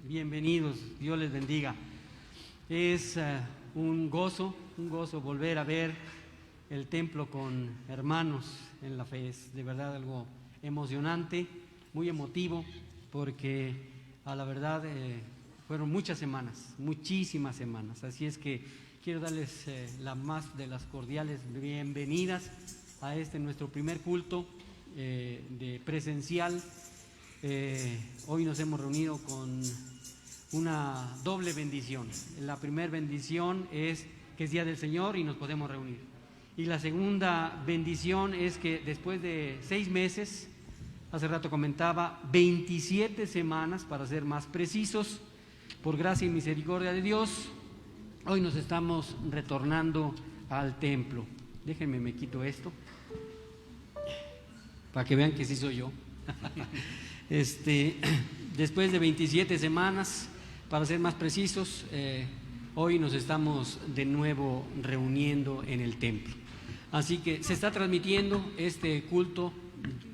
bienvenidos, Dios les bendiga. Es un gozo volver a ver el templo con hermanos en la fe. Es de verdad algo emocionante, muy emotivo, porque a la verdad fueron muchas semanas, muchísimas semanas. Así es que quiero darles la más de las cordiales bienvenidas a nuestro primer culto de presencial. Hoy nos hemos reunido con una doble bendición. La primera bendición es que es Día del Señor y nos podemos reunir. Y la segunda bendición es que después de 6 meses, hace rato comentaba, 27 semanas para ser más precisos, por gracia y misericordia de Dios, hoy nos estamos retornando al templo. Déjenme, me quito esto, para que vean que sí soy yo. Después de 27 semanas, para ser más precisos, hoy nos estamos de nuevo reuniendo en el templo. Así que se está transmitiendo este culto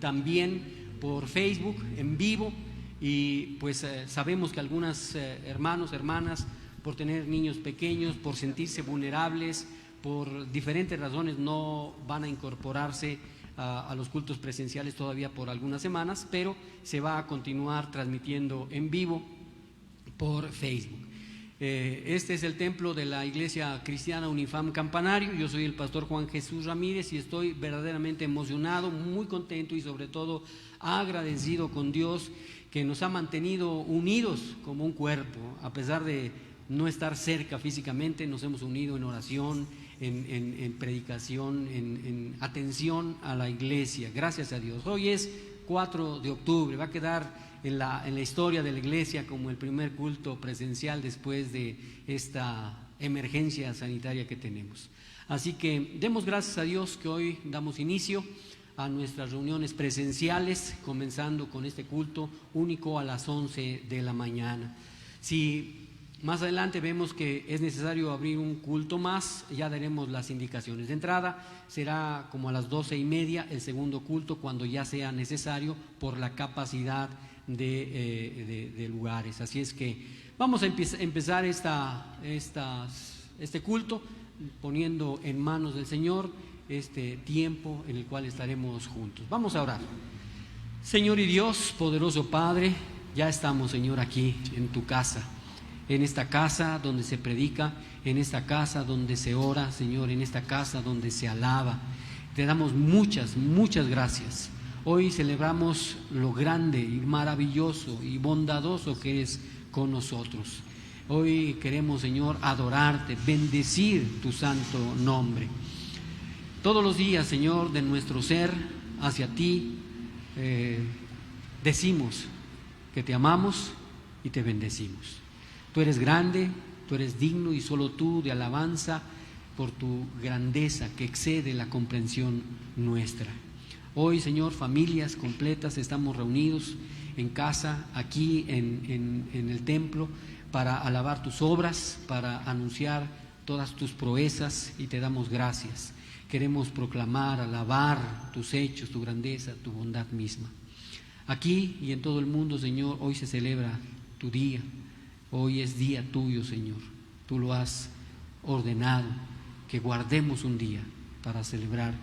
también por Facebook en vivo, y pues sabemos que algunos hermanos, hermanas, por tener niños pequeños, por sentirse vulnerables, por diferentes razones no van a incorporarse a los cultos presenciales todavía por algunas semanas, pero se va a continuar transmitiendo en vivo por Facebook. Este es el templo de la Iglesia Cristiana Unifam Campanario. Yo soy el pastor Juan Jesús Ramírez y estoy verdaderamente emocionado, muy contento y sobre todo agradecido con Dios, que nos ha mantenido unidos como un cuerpo. A pesar de no estar cerca físicamente, nos hemos unido en oración, en predicación, en atención a la iglesia. Gracias a Dios. Hoy es 4 de octubre, va a quedar en la historia de la iglesia como el primer culto presencial después de esta emergencia sanitaria que tenemos. Así que demos gracias a Dios que hoy damos inicio a nuestras reuniones presenciales, comenzando con este culto único a las 11 de la mañana. Si más adelante vemos que es necesario abrir un culto más, ya daremos las indicaciones. De entrada será como a las 12:30 el segundo culto, cuando ya sea necesario por la capacidad de lugares. Así es que vamos a empezar este culto poniendo en manos del Señor este tiempo en el cual estaremos juntos. Vamos a orar. Señor y Dios, poderoso Padre, ya estamos, Señor, aquí en tu casa, en esta casa donde se predica, en esta casa donde se ora, Señor, en esta casa donde se alaba. Te damos muchas gracias. Hoy celebramos lo grande y maravilloso y bondadoso que eres con nosotros. Hoy queremos, Señor, adorarte, bendecir tu santo nombre. Todos los días, Señor, de nuestro ser hacia ti, decimos que te amamos y te bendecimos. Tú eres grande, tú eres digno y solo tú de alabanza por tu grandeza que excede la comprensión nuestra. Hoy, Señor, familias completas estamos reunidos en casa, aquí en el templo, para alabar tus obras, para anunciar todas tus proezas, y te damos gracias. Queremos proclamar, alabar tus hechos, tu grandeza, tu bondad misma. Aquí y en todo el mundo, Señor, hoy se celebra tu día. Hoy es día tuyo, Señor. Tú lo has ordenado, que guardemos un día para celebrar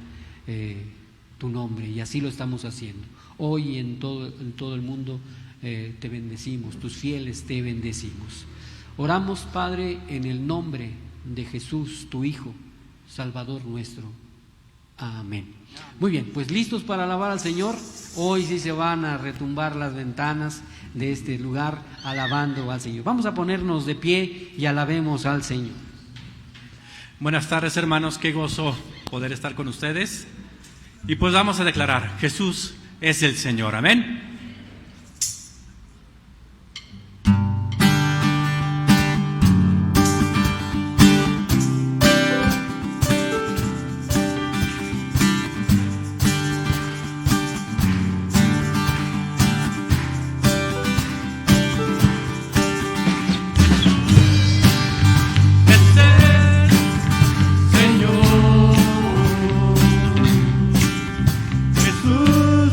tu nombre, y así lo estamos haciendo. Hoy en todo el mundo te bendecimos, tus fieles te bendecimos. Oramos, Padre, en el nombre de Jesús, tu Hijo, Salvador nuestro. Amén. Muy bien, pues listos para alabar al Señor. Hoy sí se van a retumbar las ventanas de este lugar alabando al Señor. Vamos a ponernos de pie y alabemos al Señor. Buenas tardes, hermanos, qué gozo poder estar con ustedes. Y pues vamos a declarar: Jesús es el Señor. Amén. Jesús,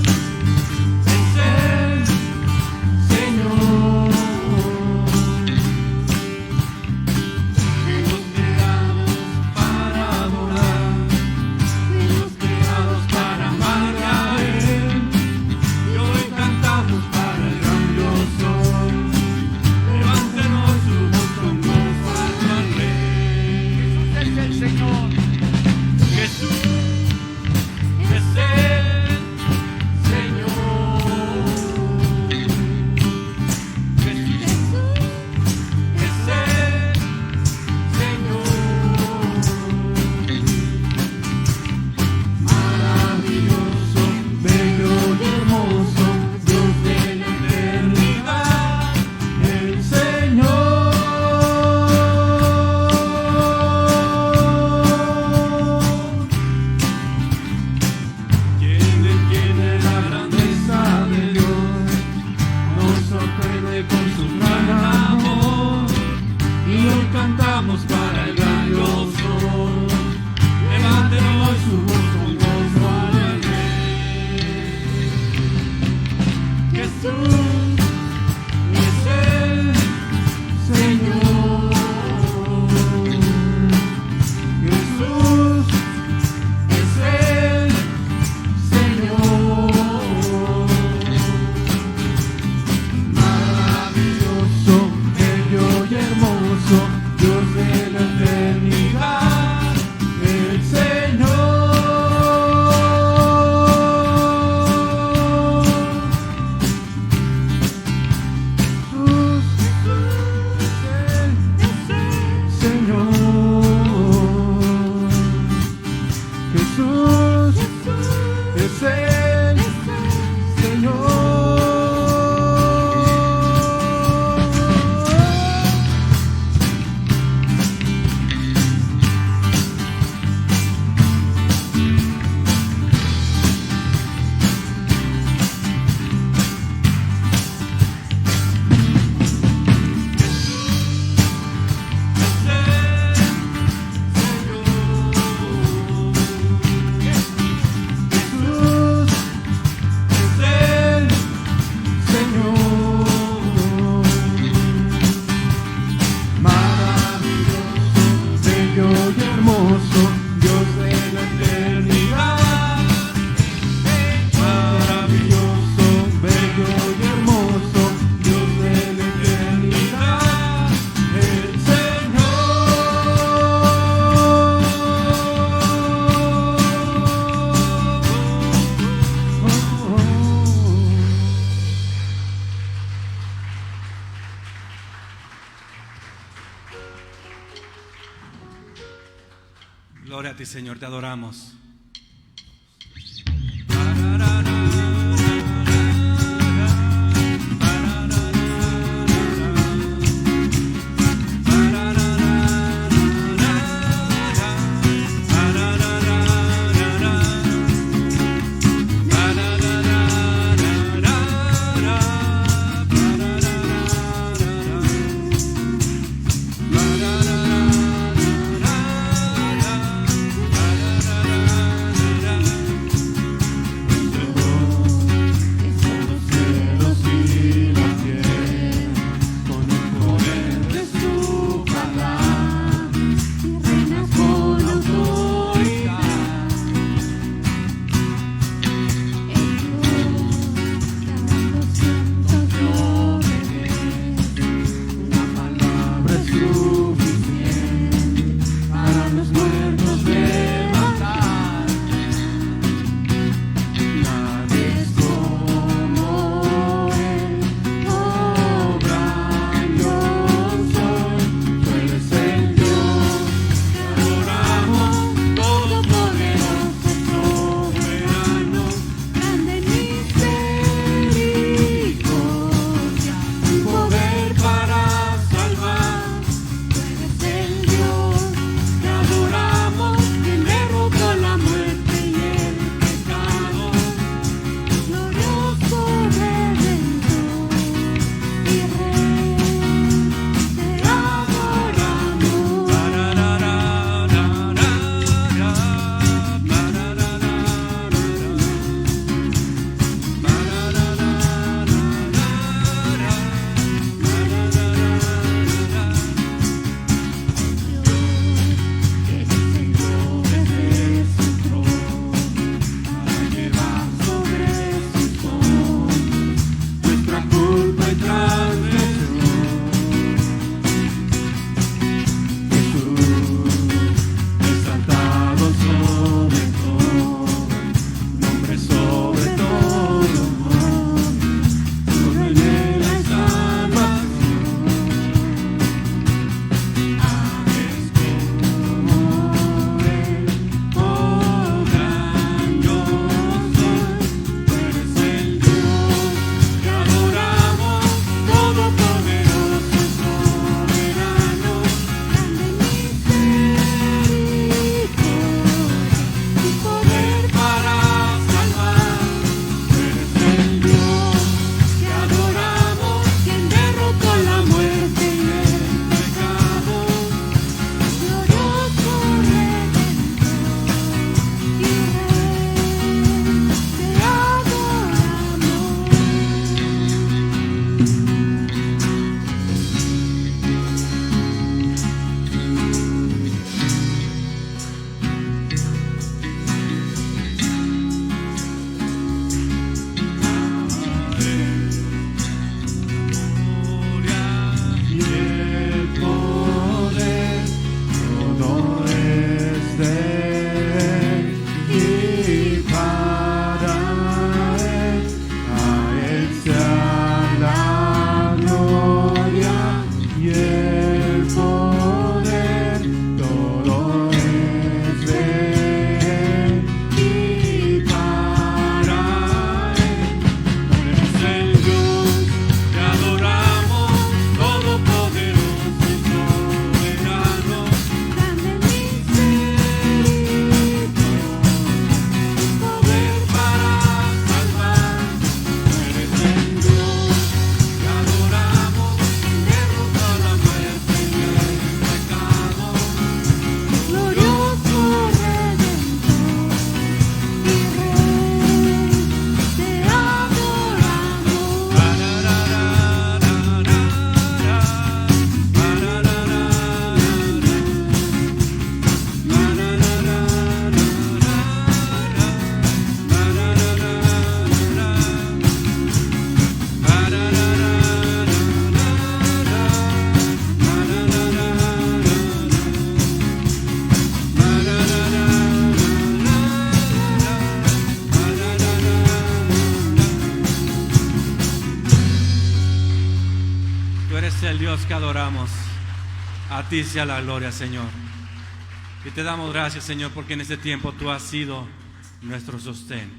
Gloria a ti, Señor, te adoramos. el Dios que adoramos. A ti sea la gloria, Señor. Y te damos gracias, Señor, porque en este tiempo tú has sido nuestro sostén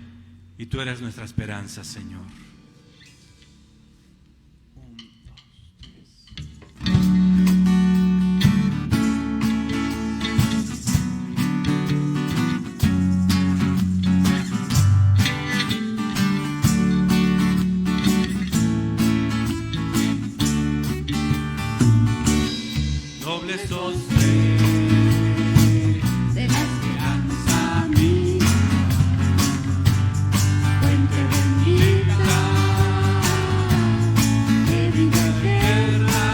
y tú eres nuestra esperanza, Señor. Doble sostén de la esperanza mía, fuente bendita de vida eterna,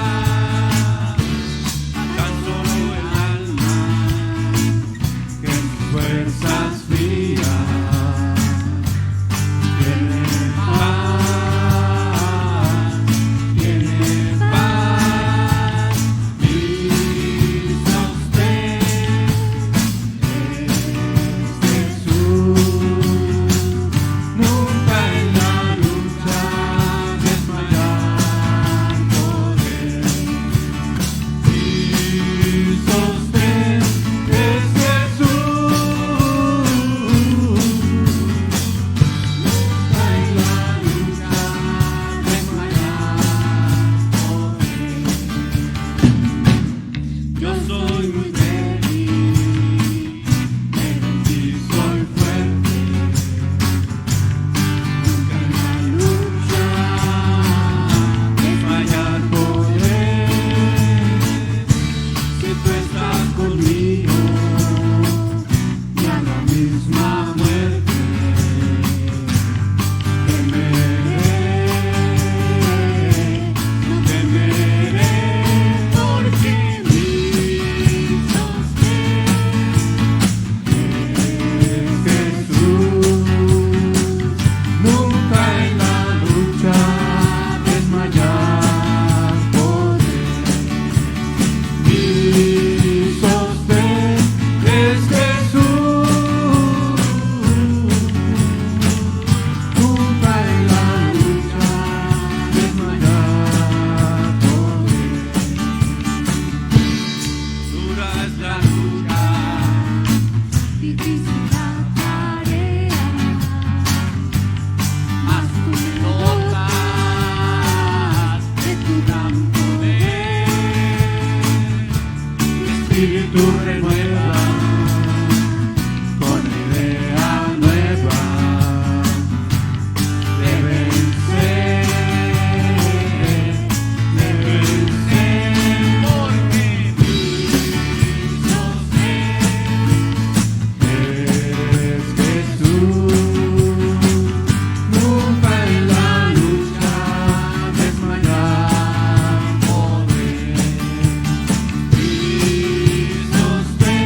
tan solo el alma que en sus fuerzas frías tiene paz, tiene paz, mi sostén es Jesús, nunca en la lucha desmayar poder. Mi sostén es Jesús, nunca en la lucha desmayar poder. Yo soy muy débil, pero en ti soy fuerte. Nunca en la lucha desmayar poder. Si tú estás conmigo, ni a la misma muerte temeré, porque mi sostén es Jesús, nunca en la lucha desmayar poder. Mi sostén es Jesús, nunca en la lucha desmayar poder. dura es la lucha, Difícil la tarea, mas tú me dotas de tu gran poder. Mi espíritu renueva con idea nueva de vencer, porque mi sostén es Jesús, nunca en la lucha desmayar poder. Mi sostén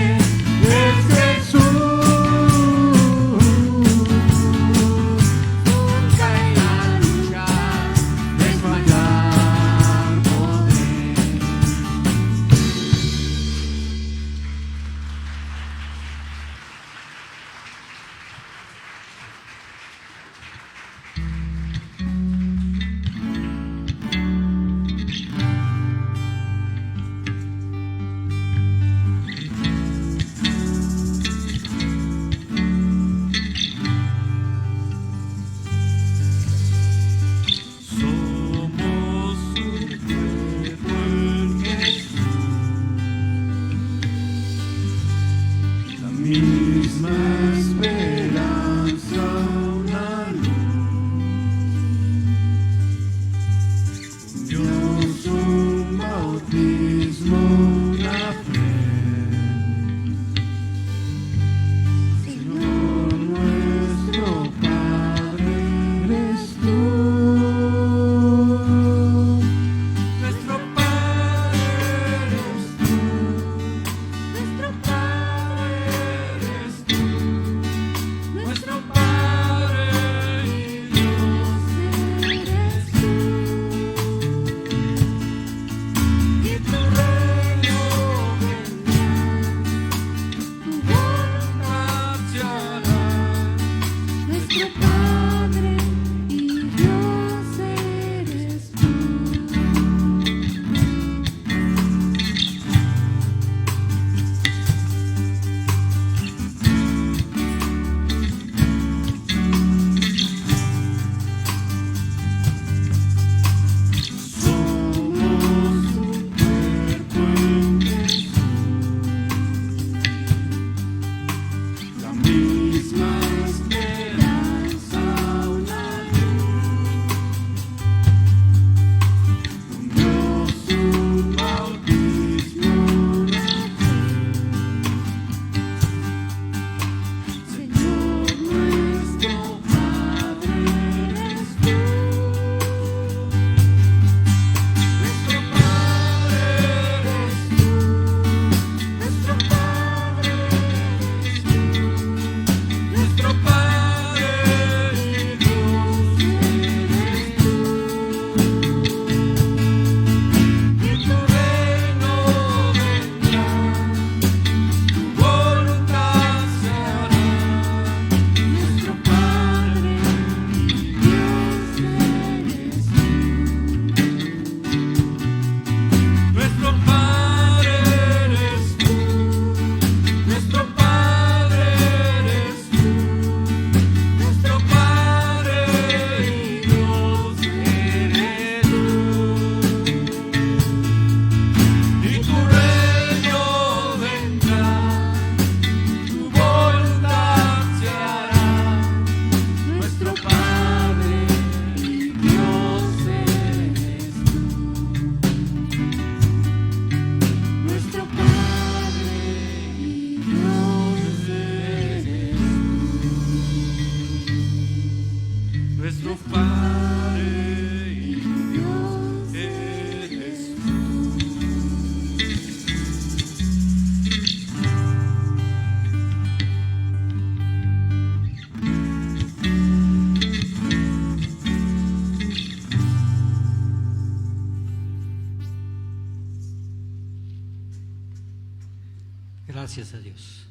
Gracias a Dios.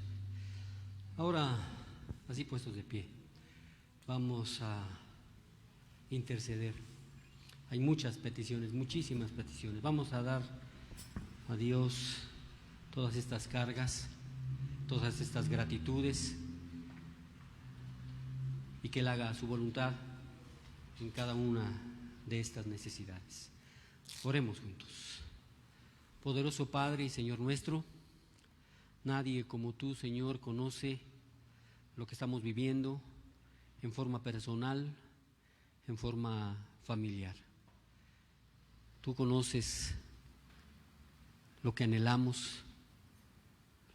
Ahora, así puestos de pie, vamos a interceder. Hay muchas peticiones, muchísimas peticiones. Vamos a dar a Dios todas estas cargas, todas estas gratitudes, y que Él haga su voluntad en cada una de estas necesidades. Oremos juntos. Poderoso Padre y Señor nuestro, nadie como tú, Señor, conoce lo que estamos viviendo en forma personal, en forma familiar. Tú conoces lo que anhelamos,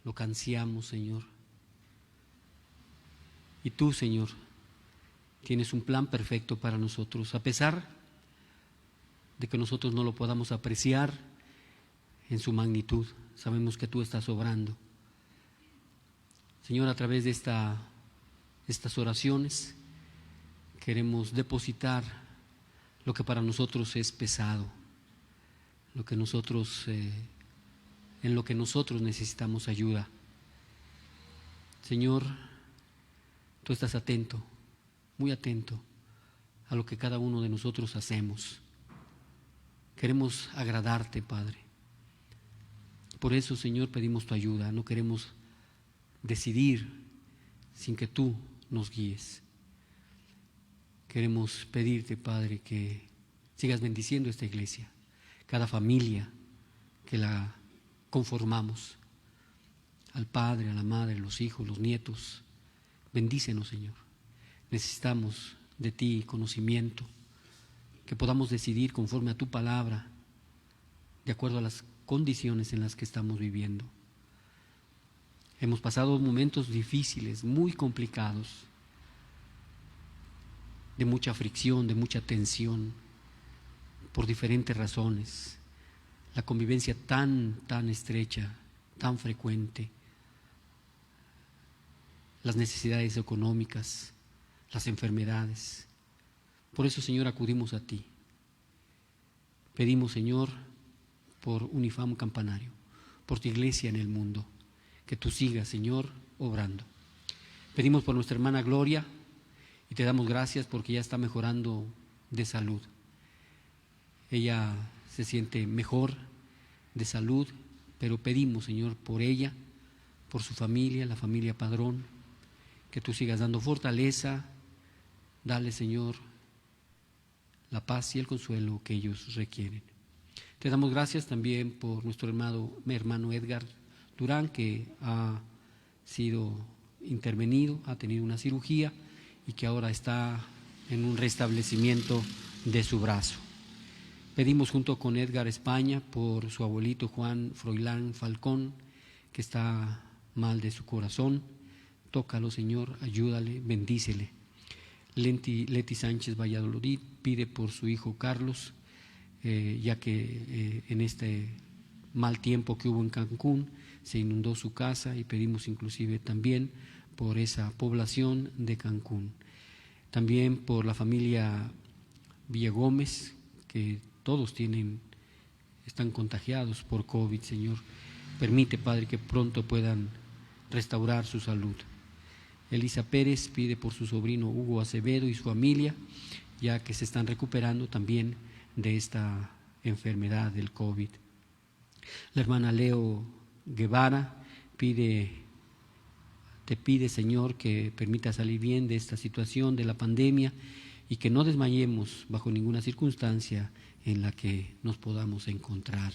lo que ansiamos, Señor. Y tú, Señor, tienes un plan perfecto para nosotros, a pesar de que nosotros no lo podamos apreciar en su magnitud. Sabemos que tú estás obrando. Señor, a través de estas oraciones queremos depositar lo que para nosotros es pesado, lo que nosotros, en lo que nosotros necesitamos ayuda. Señor, tú estás atento, muy atento a lo que cada uno de nosotros hacemos. Queremos agradarte, Padre. Por eso, Señor, pedimos tu ayuda. No queremos decidir sin que tú nos guíes. Queremos pedirte, Padre, que sigas bendiciendo esta iglesia, cada familia que la conformamos, al Padre, a la Madre, los hijos, los nietos. Bendícenos, Señor. Necesitamos de ti conocimiento, que podamos decidir conforme a tu palabra, de acuerdo a las condiciones en las que estamos viviendo. Hemos pasado momentos difíciles, muy complicados, de mucha fricción, de mucha tensión, por diferentes razones. La convivencia tan estrecha, tan frecuente, las necesidades económicas, las enfermedades. Por eso, Señor, acudimos a ti. Pedimos, Señor, por Unifam Campanario, por tu iglesia en el mundo, que tú sigas, Señor, obrando. Pedimos por nuestra hermana Gloria y te damos gracias porque ya está mejorando de salud. Ella se siente mejor de salud, pero pedimos, Señor, por ella, por su familia, la familia Padrón, que tú sigas dando fortaleza. Dale, Señor, la paz y el consuelo que ellos requieren. Te damos gracias también por nuestro hermano Edgar Durán, que ha sido intervenido, ha tenido una cirugía y que ahora está en un restablecimiento de su brazo. Pedimos junto con Edgar España por su abuelito Juan Froilán Falcón, que está mal de su corazón. Tócalo, Señor, ayúdale, bendícele. Leti Sánchez Valladolid pide por su hijo Carlos, ya que en este mal tiempo que hubo en Cancún se inundó su casa, y pedimos inclusive también por esa población de Cancún. También por la familia Villagómez, que todos están contagiados por COVID, Señor. Permite, Padre, que pronto puedan restaurar su salud. Elisa Pérez pide por su sobrino Hugo Acevedo y su familia, ya que se están recuperando también de esta enfermedad del COVID. La hermana Leo Guevara te pide, Señor, que permita salir bien de esta situación de la pandemia y que no desmayemos bajo ninguna circunstancia en la que nos podamos encontrar.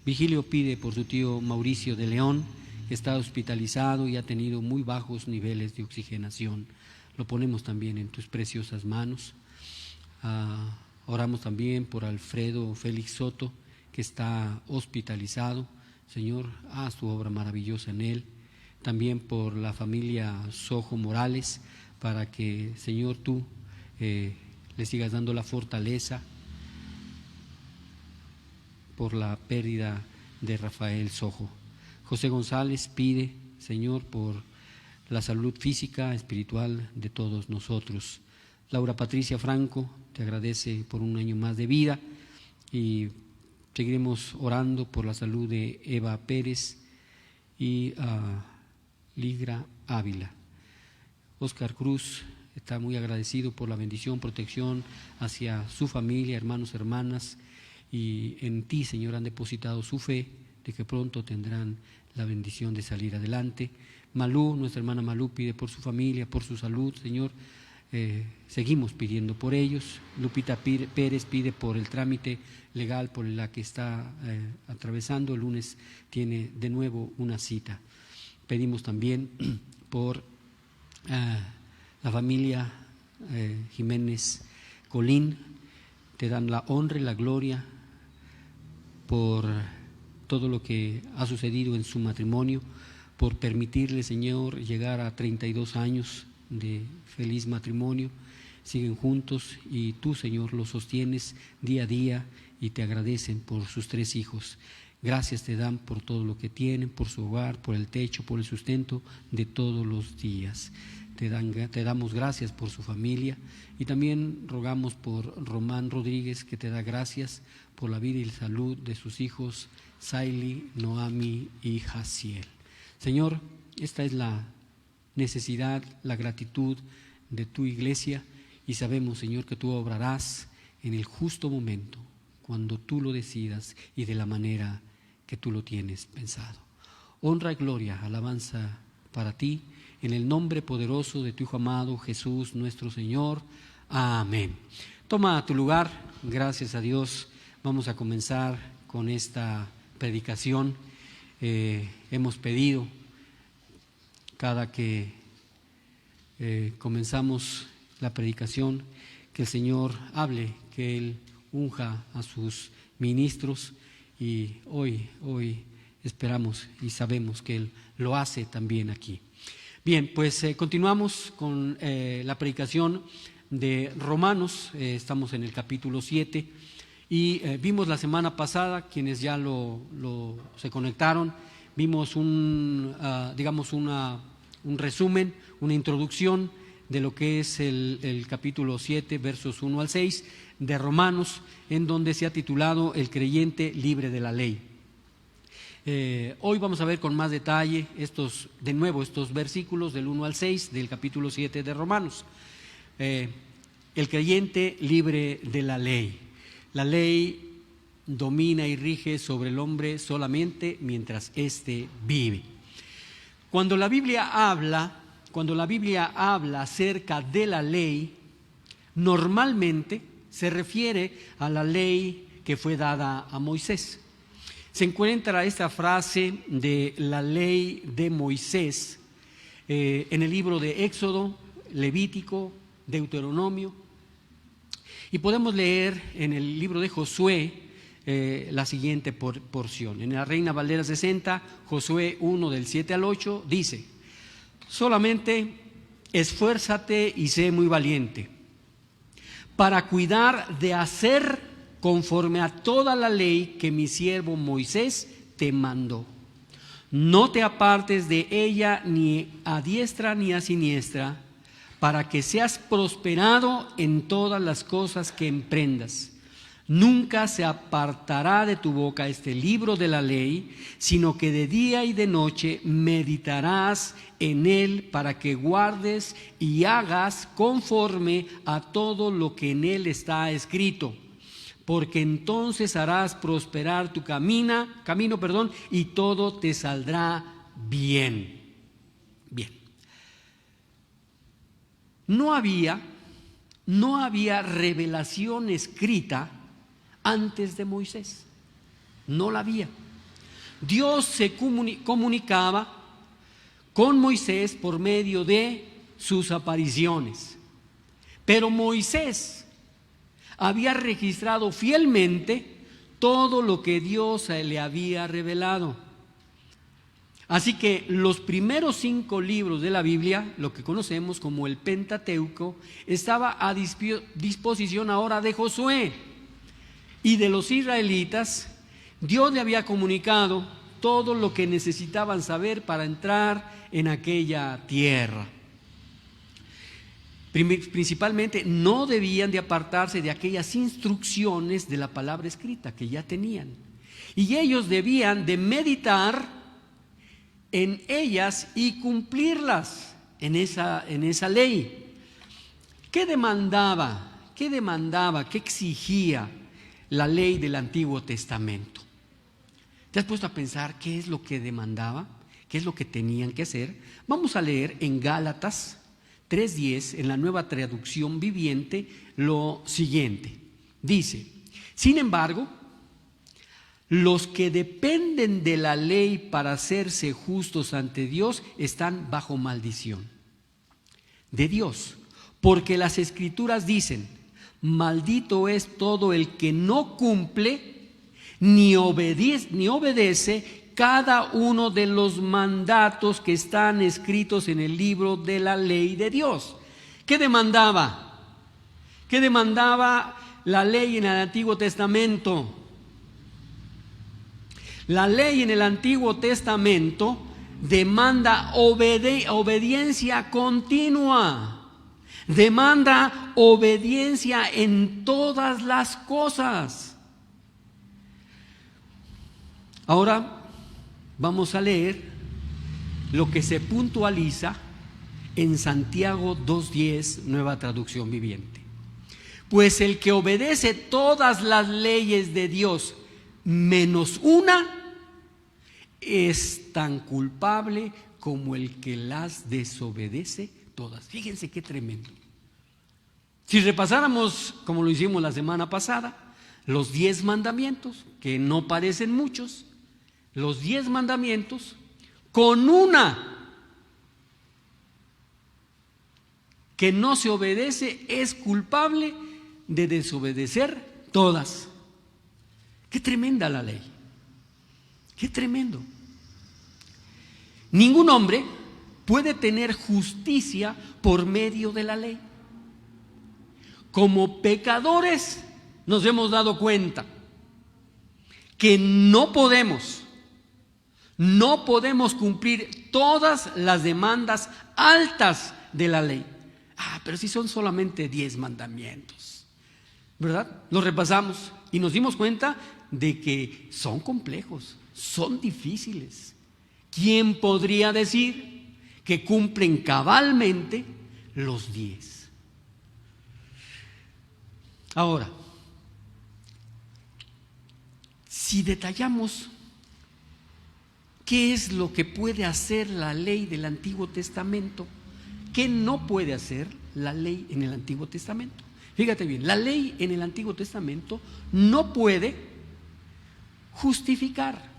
Vigilio pide por su tío Mauricio de León, que está hospitalizado y ha tenido muy bajos niveles de oxigenación. Lo ponemos también en tus preciosas manos. Oramos también por Alfredo Félix Soto, que está hospitalizado. Señor, haz tu obra maravillosa en él. También por la familia Sojo Morales, para que, Señor, tú le sigas dando la fortaleza por la pérdida de Rafael Sojo. José González pide, Señor, por la salud física, espiritual de todos nosotros. Laura Patricia Franco te agradece por un año más de vida, y seguiremos orando por la salud de Eva Pérez y Ligra Ávila. Oscar Cruz está muy agradecido por la bendición, protección hacia su familia, hermanos, hermanas, y en ti, Señor, han depositado su fe de que pronto tendrán la bendición de salir adelante. Malú, nuestra hermana Malú, pide por su familia, por su salud, Señor. Seguimos pidiendo por ellos. Lupita Pérez pide por el trámite legal por la que está atravesando. El lunes tiene de nuevo una cita. Pedimos también por la familia Jiménez Colín. Te dan la honra y la gloria por todo lo que ha sucedido en su matrimonio, por permitirle, Señor, llegar a 32 años de feliz matrimonio. Siguen juntos y tú, Señor, los sostienes día a día y te agradecen por sus 3 hijos. Gracias te dan por todo lo que tienen, por su hogar, por el techo, por el sustento de todos los días. Te damos gracias por su familia y también rogamos por Román Rodríguez, que te da gracias por la vida y la salud de sus hijos Saily, Noami y Jaciel. Señor, esta es la necesidad, la gratitud de tu iglesia y sabemos, Señor, que tú obrarás en el justo momento, cuando tú lo decidas y de la manera que tú lo tienes pensado. Honra y gloria, alabanza para ti, en el nombre poderoso de tu Hijo amado Jesús nuestro Señor. Amén. Toma tu lugar, gracias a Dios. Vamos a comenzar con esta predicación. Hemos pedido cada que comenzamos la predicación que el Señor hable, que Él unja a sus ministros y hoy esperamos y sabemos que Él lo hace también aquí. Bien, pues continuamos con la predicación de Romanos. Estamos en el capítulo 7 y vimos la semana pasada, quienes ya se conectaron, vimos un resumen, una introducción de lo que es el capítulo 7, versos 1 al 6 de Romanos, en donde se ha titulado El creyente libre de la ley. Hoy vamos a ver con más detalle estos versículos del 1 al 6 del capítulo 7 de Romanos. El creyente libre de la ley. La ley domina y rige sobre el hombre solamente mientras éste vive. Cuando la Biblia habla acerca de la ley, normalmente se refiere a la ley que fue dada a Moisés. Se encuentra esta frase de la ley de Moisés en el libro de Éxodo, Levítico, Deuteronomio, y podemos leer en el libro de Josué la siguiente porción. En la Reina Valera 60, Josué 1 del 7 al 8 dice: solamente esfuérzate y sé muy valiente para cuidar de hacer conforme a toda la ley que mi siervo Moisés te mandó. No te apartes de ella ni a diestra ni a siniestra, para que seas prosperado en todas las cosas que emprendas. Nunca se apartará de tu boca este libro de la ley, sino que de día y de noche meditarás en él, para que guardes y hagas conforme a todo lo que en él está escrito. Porque entonces harás prosperar tu camino, y todo te saldrá bien. Bien. No había revelación escrita antes de Moisés. No la había. Dios se comunicaba con Moisés por medio de sus apariciones. Pero Moisés había registrado fielmente todo lo que Dios le había revelado. Así que los primeros 5 libros de la Biblia, lo que conocemos como el Pentateuco, estaba a disposición ahora de Josué y de los israelitas. Dios le había comunicado todo lo que necesitaban saber para entrar en aquella tierra. Principalmente no debían de apartarse de aquellas instrucciones de la palabra escrita que ya tenían. Y ellos debían de meditar en ellas y cumplirlas, en esa ley. ¿Qué demandaba? ¿Qué exigía la ley del Antiguo Testamento? ¿Te has puesto a pensar qué es lo que demandaba? ¿Qué es lo que tenían que hacer? Vamos a leer en Gálatas 3:10, en la Nueva Traducción Viviente, lo siguiente. Dice: sin embargo, los que dependen de la ley para hacerse justos ante Dios están bajo maldición de Dios, porque las Escrituras dicen: maldito es todo el que no cumple ni obedece cada uno de los mandatos que están escritos en el libro de la ley de Dios. ¿Qué demandaba? ¿Qué demandaba la ley en el Antiguo Testamento? La ley en el Antiguo Testamento demanda obediencia continua. Demanda obediencia en todas las cosas. Ahora vamos a leer lo que se puntualiza en Santiago 2:10, Nueva Traducción Viviente. Pues el que obedece todas las leyes de Dios menos una es tan culpable como el que las desobedece todas. Fíjense qué tremendo. Si repasáramos, como lo hicimos la semana pasada, los 10 mandamientos, que no parecen muchos, los 10 mandamientos, con una que no se obedece, es culpable de desobedecer todas. Qué tremenda la ley. Qué tremendo. Ningún hombre puede tener justicia por medio de la ley. Como pecadores nos hemos dado cuenta que no podemos cumplir todas las demandas altas de la ley. Pero si son solamente 10 mandamientos, ¿verdad? Los repasamos y nos dimos cuenta de que son complejos, son difíciles. ¿Quién podría decir que cumplen cabalmente los 10? Ahora, si detallamos qué es lo que puede hacer la ley del Antiguo Testamento, ¿qué no puede hacer la ley en el Antiguo Testamento? Fíjate bien, la ley en el Antiguo Testamento no puede justificar.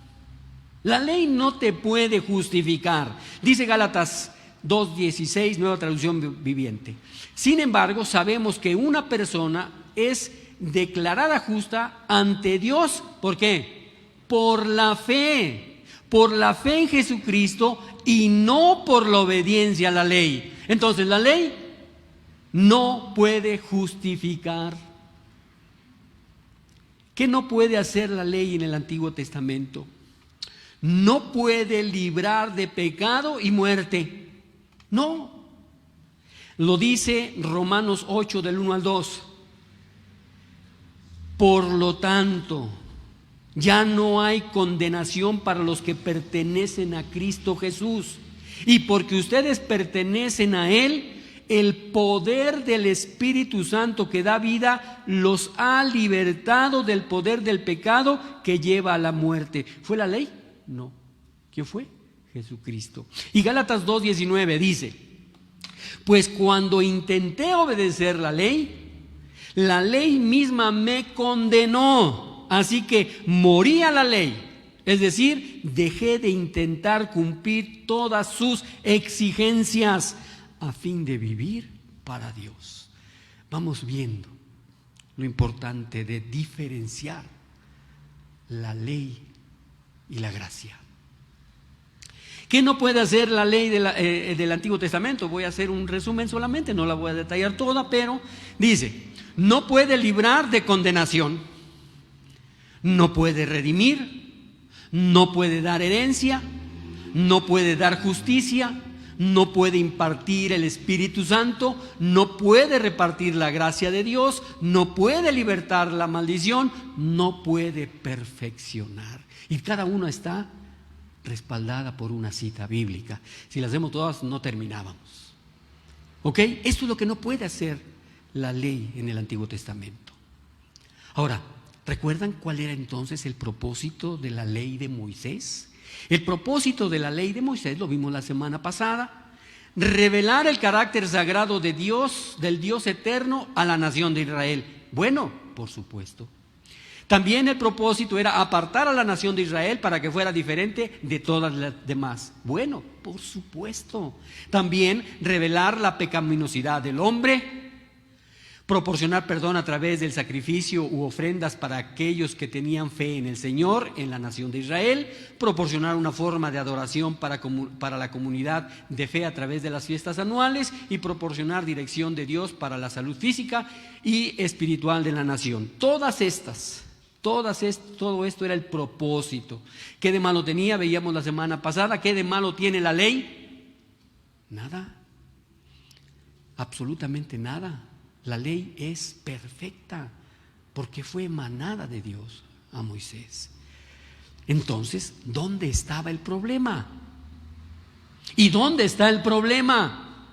La ley no te puede justificar. Dice Gálatas 2:16, Nueva Traducción Viviente. Sin embargo, sabemos que una persona es declarada justa ante Dios. ¿Por qué? Por la fe en Jesucristo y no por la obediencia a la ley. Entonces la ley no puede justificar. ¿Qué no puede hacer la ley en el Antiguo Testamento? No puede librar de pecado y muerte. No. Lo dice Romanos 8 del 1 al 2. Por lo tanto, ya no hay condenación para los que pertenecen a Cristo Jesús. Y porque ustedes pertenecen a Él, el poder del Espíritu Santo que da vida los ha libertado del poder del pecado que lleva a la muerte. ¿Fue la ley? No. ¿Quién fue? Jesucristo. Y Gálatas 2:19 dice: pues cuando intenté obedecer la ley misma me condenó. Así que morí a la ley. Es decir, dejé de intentar cumplir todas sus exigencias a fin de vivir para Dios. Vamos viendo lo importante de diferenciar la ley y la gracia. ¿Qué no puede hacer la ley del Antiguo Testamento? Voy a hacer un resumen solamente, no la voy a detallar toda, pero dice: no puede librar de condenación, no puede redimir, no puede dar herencia, no puede dar justicia, no puede impartir el Espíritu Santo, no puede repartir la gracia de Dios, no puede libertar la maldición, no puede perfeccionar. Y cada uno está respaldada por una cita bíblica. Si las hacemos todas, no terminábamos. ¿Ok? Esto es lo que no puede hacer la ley en el Antiguo Testamento. Ahora, ¿recuerdan cuál era entonces el propósito de la ley de Moisés? El propósito de la ley de Moisés, lo vimos la semana pasada, revelar el carácter sagrado de Dios, del Dios eterno, a la nación de Israel. Bueno, por supuesto. También el propósito era apartar a la nación de Israel para que fuera diferente de todas las demás. Bueno, por supuesto. También revelar la pecaminosidad del hombre, proporcionar perdón a través del sacrificio u ofrendas para aquellos que tenían fe en el Señor, en la nación de Israel, proporcionar una forma de adoración para la comunidad de fe a través de las fiestas anuales y proporcionar dirección de Dios para la salud física y espiritual de la nación. Todo esto era el propósito. ¿Qué de malo tenía? Veíamos la semana pasada. ¿Qué de malo tiene la ley? Nada. Absolutamente nada. La ley es perfecta porque fue emanada de Dios a Moisés. Entonces, ¿dónde estaba el problema? ¿Y dónde está el problema?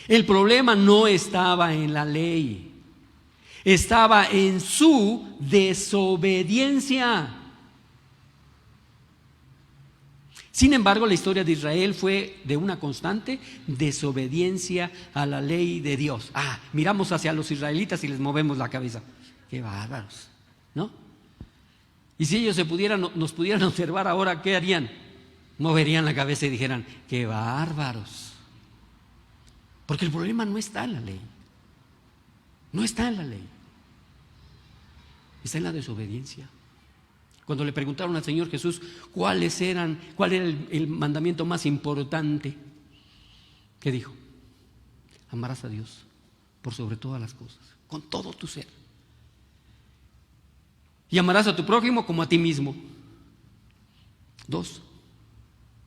El problema no estaba en la ley. Estaba en su desobediencia. Sin embargo, la historia de Israel fue de una constante desobediencia a la ley de Dios. Miramos hacia los israelitas y les movemos la cabeza. ¡Qué bárbaros! ¿No? Y si ellos nos pudieran observar ahora, ¿qué harían? Moverían la cabeza y dijeran, ¡qué bárbaros! Porque el problema no está en la ley. No está en la ley. Está en la desobediencia. Cuando le preguntaron al Señor Jesús cuál era el mandamiento más importante, ¿qué dijo? Amarás a Dios por sobre todas las cosas, con todo tu ser. Y amarás a tu prójimo como a ti mismo. 2,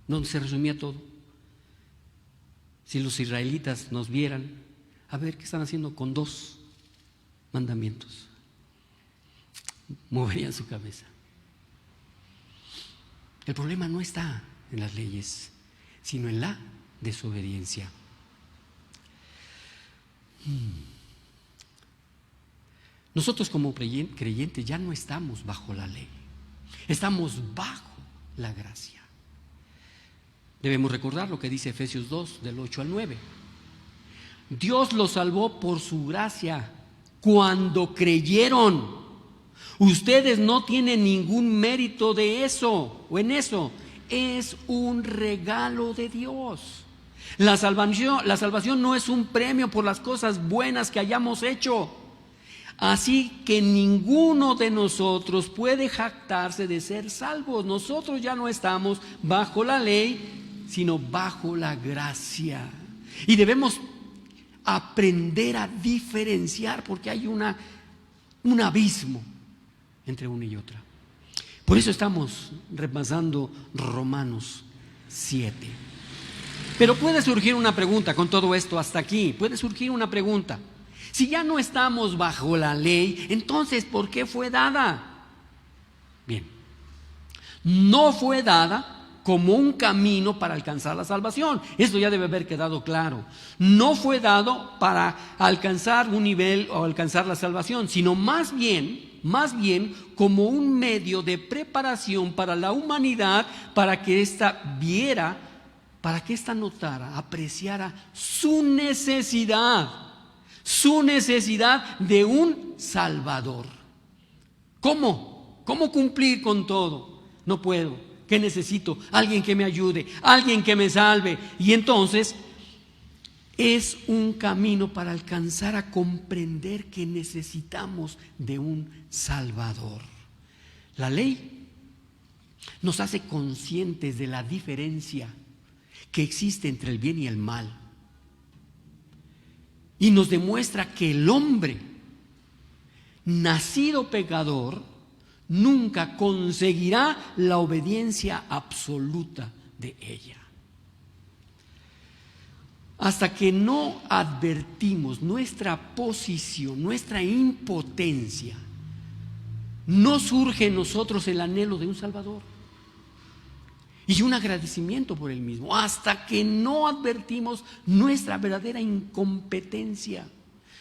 donde se resumía todo. Si los israelitas nos vieran, a ver qué están haciendo con 2 mandamientos, moverían su cabeza. El problema no está en las leyes, sino en la desobediencia. Nosotros como creyentes ya no estamos bajo la ley, estamos bajo la gracia. Debemos recordar lo que dice Efesios 2, del 8 al 9. Dios los salvó por su gracia cuando creyeron. Ustedes no tienen ningún mérito de eso o en eso. Es un regalo de Dios. La salvación no es un premio por las cosas buenas que hayamos hecho. Así que ninguno de nosotros puede jactarse de ser salvos. Nosotros ya no estamos bajo la ley, sino bajo la gracia. Y debemos aprender a diferenciar porque hay un abismo entre una y otra. Por eso estamos repasando Romanos 7. Pero puede surgir una pregunta con todo esto hasta aquí. Puede surgir una pregunta. Si ya no estamos bajo la ley, entonces ¿por qué fue dada? Bien, no fue dada como un camino para alcanzar la salvación. Esto ya debe haber quedado claro. No fue dado para alcanzar un nivel o alcanzar la salvación, sino más bien como un medio de preparación para la humanidad, para que ésta viera, para que ésta notara, apreciara su necesidad de un Salvador. ¿Cómo? ¿Cómo cumplir con todo? No puedo. ¿Qué necesito? Alguien que me ayude, alguien que me salve. Y entonces es un camino para alcanzar a comprender que necesitamos de un Salvador. La ley nos hace conscientes de la diferencia que existe entre el bien y el mal. Y nos demuestra que el hombre, nacido pecador, nunca conseguirá la obediencia absoluta de ella. Hasta que no advertimos nuestra posición, nuestra impotencia, no surge en nosotros el anhelo de un Salvador. y un agradecimiento por el mismo, hasta que no advertimos nuestra verdadera incompetencia,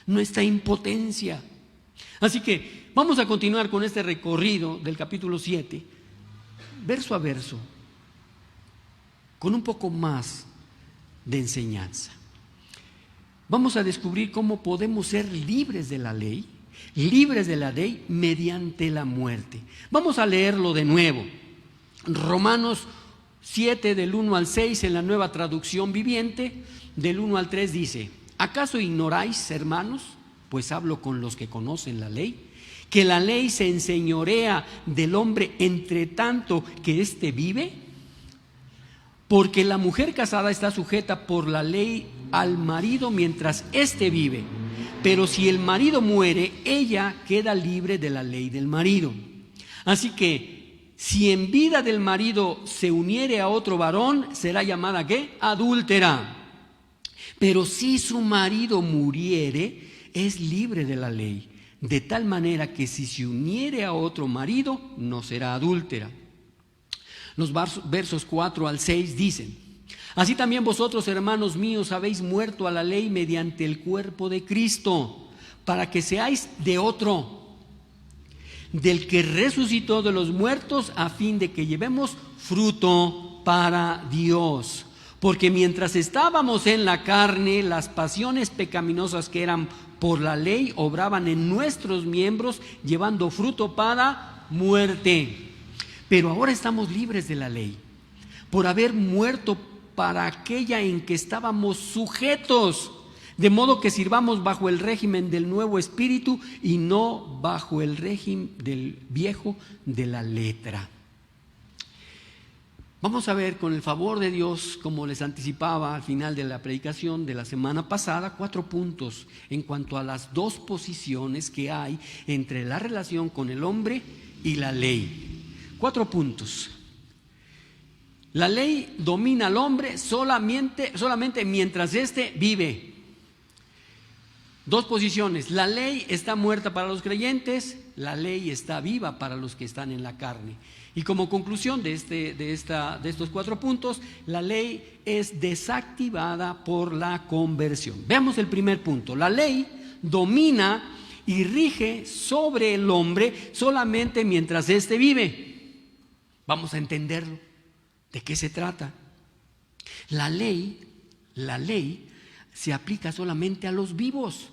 nuestra impotencia. Así que vamos a continuar con este recorrido del capítulo 7, verso a verso, con un poco más de enseñanza. Vamos a descubrir cómo podemos ser libres de la ley mediante la muerte. Vamos a leerlo de nuevo. Romanos 7 del 1 al 6 en la Nueva Traducción Viviente, del 1 al 3 dice: ¿acaso ignoráis, hermanos, pues hablo con los que conocen la ley, que la ley se enseñorea del hombre entre tanto que éste vive? Porque la mujer casada está sujeta por la ley al marido mientras éste vive, pero si el marido muere, ella queda libre de la ley del marido. Así que si en vida del marido se uniere a otro varón, será llamada ¿qué? Adúltera. Pero si su marido muriere, es libre de la ley, de tal manera que si se uniere a otro marido, no será adúltera. Los versos 4 al 6 dicen: así también vosotros, hermanos míos, habéis muerto a la ley mediante el cuerpo de Cristo, para que seáis de otro, del que resucitó de los muertos, a fin de que llevemos fruto para Dios. Porque mientras estábamos en la carne, las pasiones pecaminosas que eran por la ley obraban en nuestros miembros, llevando fruto para muerte. Pero ahora estamos libres de la ley, por haber muerto para aquella en que estábamos sujetos, de modo que sirvamos bajo el régimen del nuevo espíritu y no bajo el régimen del viejo de la letra. Vamos a ver, con el favor de Dios, como les anticipaba al final de la predicación de la semana pasada, 4 puntos en cuanto a las 2 posiciones que hay entre la relación con el hombre y la ley. 4 puntos. La ley domina al hombre solamente mientras éste vive. 2 posiciones: la ley está muerta para los creyentes, la ley está viva para los que están en la carne. Y como conclusión de estos 4 puntos, la ley es desactivada por la conversión. Veamos el primer punto: la ley domina y rige sobre el hombre solamente mientras éste vive. Vamos a entenderlo. ¿De qué se trata? La ley se aplica solamente a los vivos.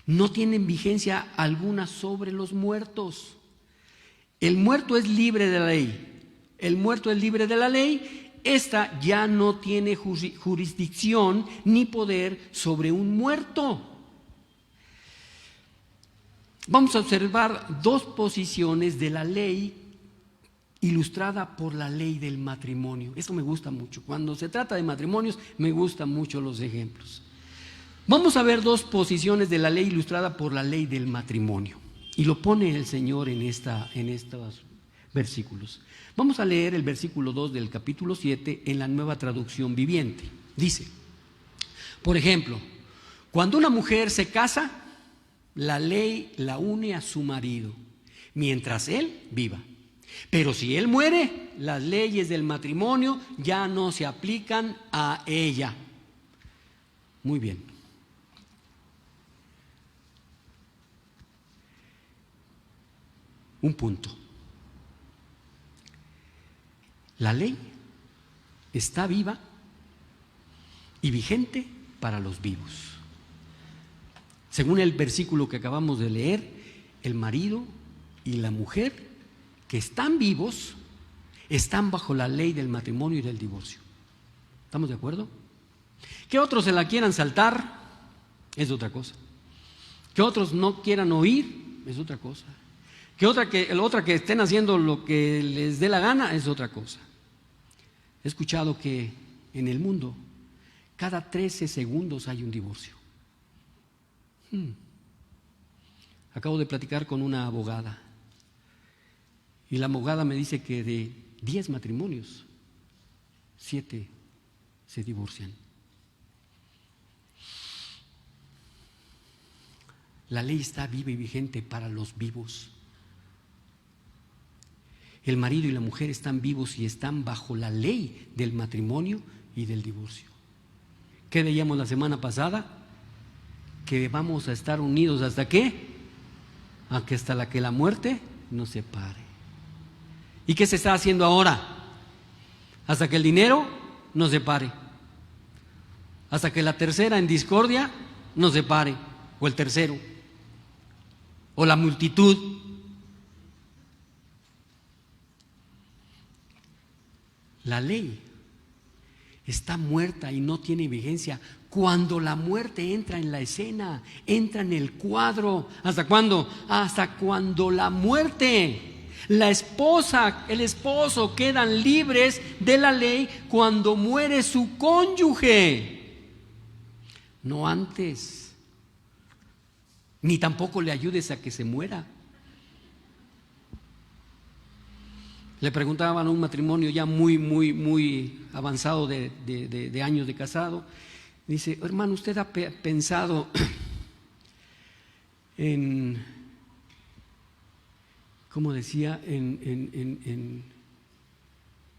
No tienen vigencia alguna sobre los muertos. El muerto es libre de la ley. El muerto es libre de la ley. Esta ya no tiene jurisdicción ni poder sobre un muerto. Vamos a observar 2 posiciones de la ley ilustrada por la ley del matrimonio. Esto me gusta mucho. Cuando se trata de matrimonios, me gustan mucho los ejemplos. Vamos a ver 2 posiciones de la ley ilustrada por la ley del matrimonio. Y lo pone el Señor en estos versículos. Vamos a leer el versículo 2 del capítulo 7 en la Nueva Traducción Viviente. Dice, por ejemplo, cuando una mujer se casa, la ley la une a su marido, mientras él viva. Pero si él muere, las leyes del matrimonio ya no se aplican a ella. Muy bien. Un punto. La ley está viva y vigente para los vivos. Según el versículo que acabamos de leer, el marido y la mujer que están vivos están bajo la ley del matrimonio y del divorcio. ¿Estamos de acuerdo? Que otros se la quieran saltar es otra cosa. Que otros no quieran oír es otra cosa. Que otra que estén haciendo lo que les dé la gana es otra cosa. He escuchado que en el mundo cada 13 segundos hay un divorcio. Acabo de platicar con una abogada y la abogada me dice que de 10 matrimonios, 7 se divorcian. La ley está viva y vigente para los vivos. El marido y la mujer están vivos y están bajo la ley del matrimonio y del divorcio. ¿Qué veíamos la semana pasada? Que vamos a estar unidos ¿hasta qué? Hasta la que la muerte nos separe. ¿Y qué se está haciendo ahora? Hasta que el dinero nos separe. Hasta que la tercera en discordia nos separe. O el tercero. O la multitud. La ley está muerta y no tiene vigencia cuando la muerte entra en la escena, entra en el cuadro. ¿Hasta cuándo? Hasta cuando la muerte, la esposa, el esposo quedan libres de la ley cuando muere su cónyuge. No antes, ni tampoco le ayudes a que se muera. Le preguntaban a un matrimonio ya muy avanzado de años de casado. Dice, hermano, ¿usted ha pensado en, ¿cómo decía? En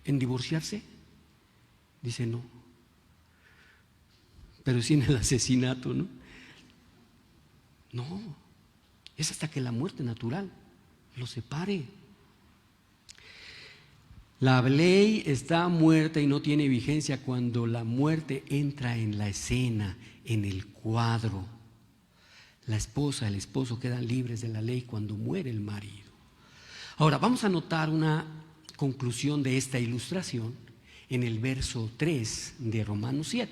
divorciarse? Dice, no. Pero sí en el asesinato, ¿no? No, es hasta que la muerte natural lo separe. La ley está muerta y no tiene vigencia cuando la muerte entra en la escena, en el cuadro. La esposa, el esposo quedan libres de la ley cuando muere el marido. Ahora, vamos a notar una conclusión de esta ilustración en el verso 3 de Romanos 7.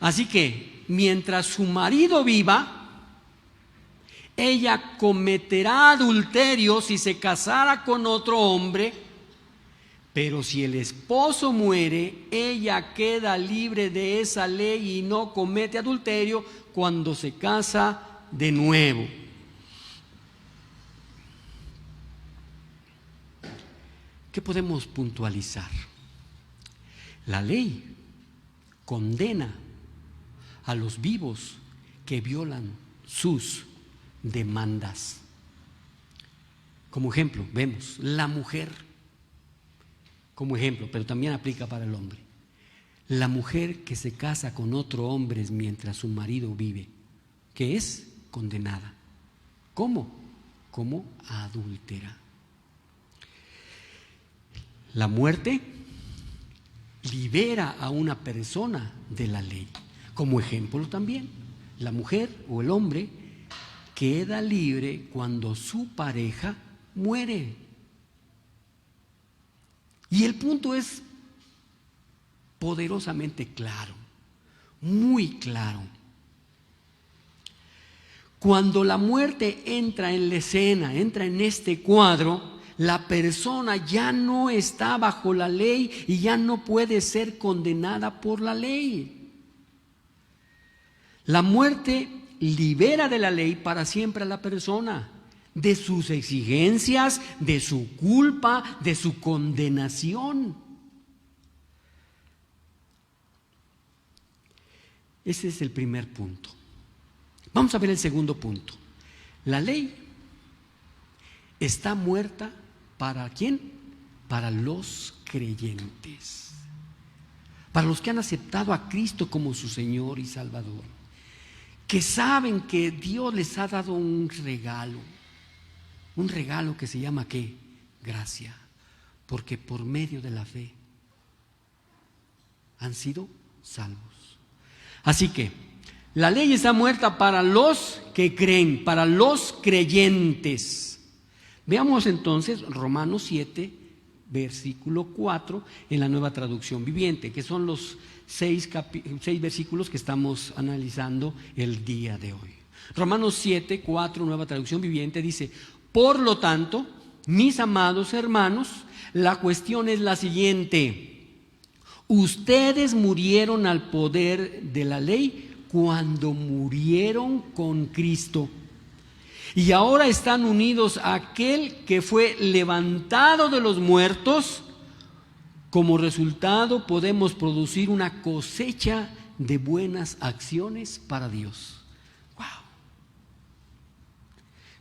Así que, mientras su marido viva, ella cometerá adulterio si se casara con otro hombre. Pero si el esposo muere, ella queda libre de esa ley y no comete adulterio cuando se casa de nuevo. ¿Qué podemos puntualizar? La ley condena a los vivos que violan sus demandas. Como ejemplo, vemos la mujer como ejemplo, pero también aplica para el hombre. La mujer que se casa con otro hombre mientras su marido vive, que es condenada. ¿Cómo? Como adúltera. La muerte libera a una persona de la ley. Como ejemplo también, la mujer o el hombre queda libre cuando su pareja muere. Y el punto es poderosamente claro, muy claro. Cuando la muerte entra en la escena, entra en este cuadro, la persona ya no está bajo la ley y ya no puede ser condenada por la ley. La muerte libera de la ley para siempre a la persona, de sus exigencias, de su culpa, de su condenación. Ese es el primer punto. Vamos a ver el segundo punto. La ley está muerta ¿para quién? Para los creyentes, para los que han aceptado a Cristo como su Señor y Salvador, que saben que Dios les ha dado un regalo que se llama ¿qué? Gracia, porque por medio de la fe han sido salvos. Así que la ley está muerta para los que creen, para los creyentes. Veamos entonces Romanos 7, versículo 4 en la Nueva Traducción Viviente, que son los 6 versículos que estamos analizando el día de hoy. Romanos 7, 4, Nueva Traducción Viviente dice: por lo tanto, mis amados hermanos, la cuestión es la siguiente: ustedes murieron al poder de la ley cuando murieron con Cristo, y ahora están unidos a aquel que fue levantado de los muertos. Como resultado podemos producir una cosecha de buenas acciones para Dios. Wow.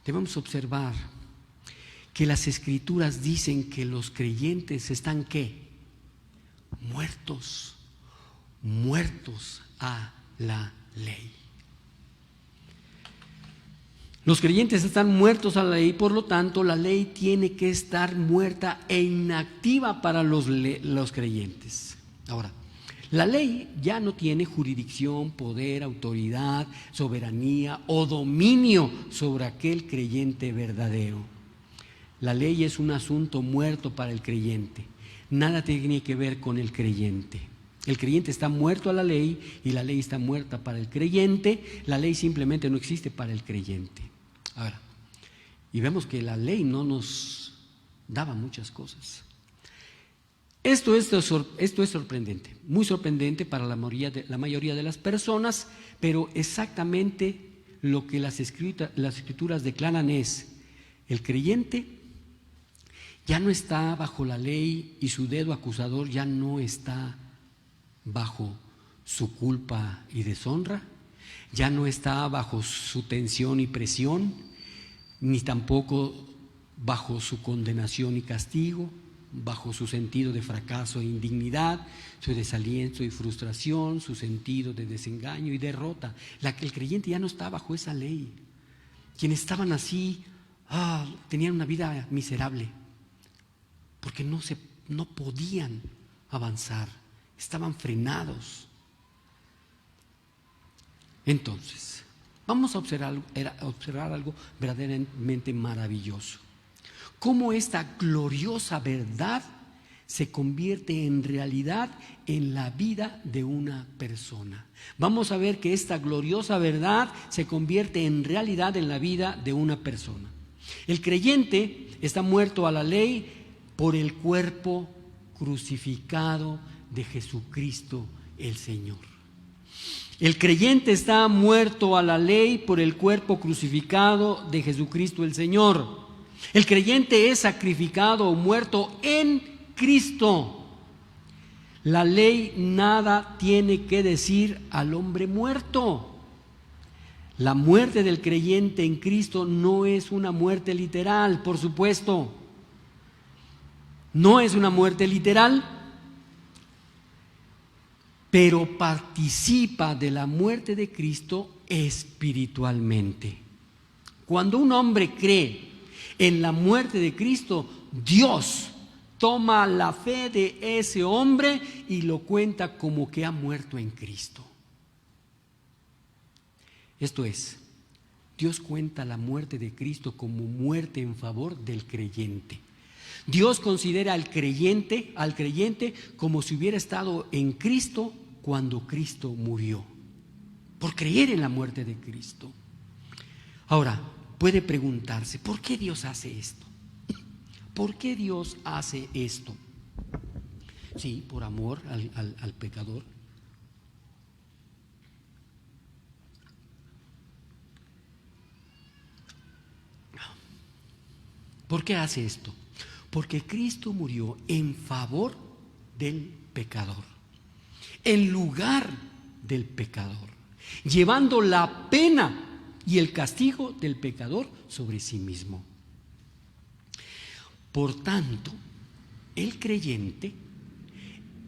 Debemos observar que las Escrituras dicen que los creyentes están ¿qué? Muertos a la ley. Los creyentes están muertos a la ley, por lo tanto la ley tiene que estar muerta e inactiva para los creyentes. Ahora, la ley ya no tiene jurisdicción, poder, autoridad, soberanía o dominio sobre aquel creyente verdadero. La ley es un asunto muerto para el creyente. Nada tiene que ver con el creyente. El creyente está muerto a la ley y la ley está muerta para el creyente. La ley simplemente no existe para el creyente. Ahora, y vemos que la ley no nos daba muchas cosas. Esto es sorprendente, muy sorprendente para la mayoría de las personas, pero exactamente lo que las escrituras declaran es: el creyente ya no está bajo la ley y su dedo acusador ya no está bajo su culpa y deshonra, ya no está bajo su tensión y presión, ni tampoco bajo su condenación y castigo, bajo su sentido de fracaso e indignidad, su desaliento y frustración, su sentido de desengaño y derrota. El creyente ya no está bajo esa ley. Quienes estaban así, tenían una vida miserable, porque no podían avanzar, estaban frenados. Entonces, vamos a observar algo verdaderamente maravilloso. Cómo esta gloriosa verdad se convierte en realidad en la vida de una persona. Vamos a ver que esta gloriosa verdad se convierte en realidad en la vida de una persona. El creyente está muerto a la ley por el cuerpo crucificado de Jesucristo el Señor. El creyente está muerto a la ley por el cuerpo crucificado de Jesucristo el Señor. El creyente es sacrificado o muerto en Cristo. La ley nada tiene que decir al hombre muerto. La muerte del creyente en Cristo no es una muerte literal, por supuesto. No es una muerte literal, pero participa de la muerte de Cristo espiritualmente. Cuando un hombre cree en la muerte de Cristo, Dios toma la fe de ese hombre y lo cuenta como que ha muerto en Cristo. Esto es, Dios cuenta la muerte de Cristo como muerte en favor del creyente. Dios considera al creyente como si hubiera estado en Cristo cuando Cristo murió, por creer en la muerte de Cristo. Ahora, puede preguntarse, ¿por qué Dios hace esto? ¿Por qué Dios hace esto? Sí, por amor al pecador. ¿Por qué hace esto? Porque Cristo murió en favor del pecador, en lugar del pecador, llevando la pena y el castigo del pecador sobre sí mismo. Por tanto, el creyente,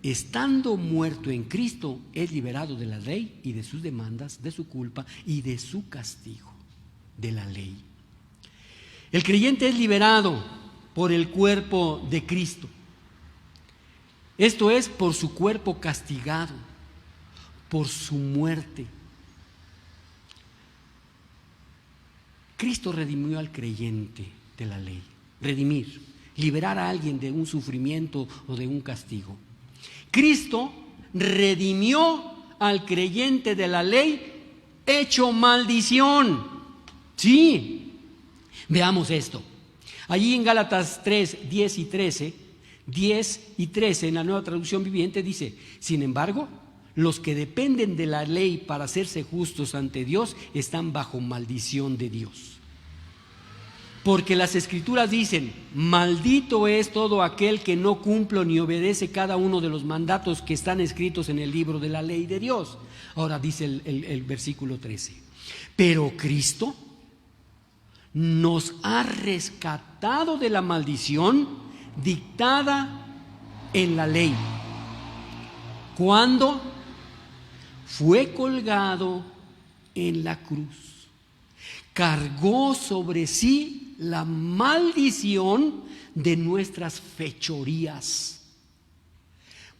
estando muerto en Cristo, es liberado de la ley y de sus demandas, de su culpa y de su castigo, de la ley. El creyente es liberado por el cuerpo de Cristo. Esto es, por su cuerpo castigado, por su muerte. Cristo redimió al creyente de la ley. Redimir, liberar a alguien de un sufrimiento o de un castigo. Cristo redimió al creyente de la ley hecho maldición. Sí, veamos esto. Allí en Gálatas 3, 10 y 13 en la Nueva Traducción Viviente dice: sin embargo, los que dependen de la ley para hacerse justos ante Dios están bajo maldición de Dios. Porque las Escrituras dicen: maldito es todo aquel que no cumple ni obedece cada uno de los mandatos que están escritos en el libro de la ley de Dios. Ahora dice el versículo 13: pero Cristo nos ha rescatado de la maldición dictada en la ley, cuando fue colgado en la cruz. Cargó sobre sí la maldición de nuestras fechorías,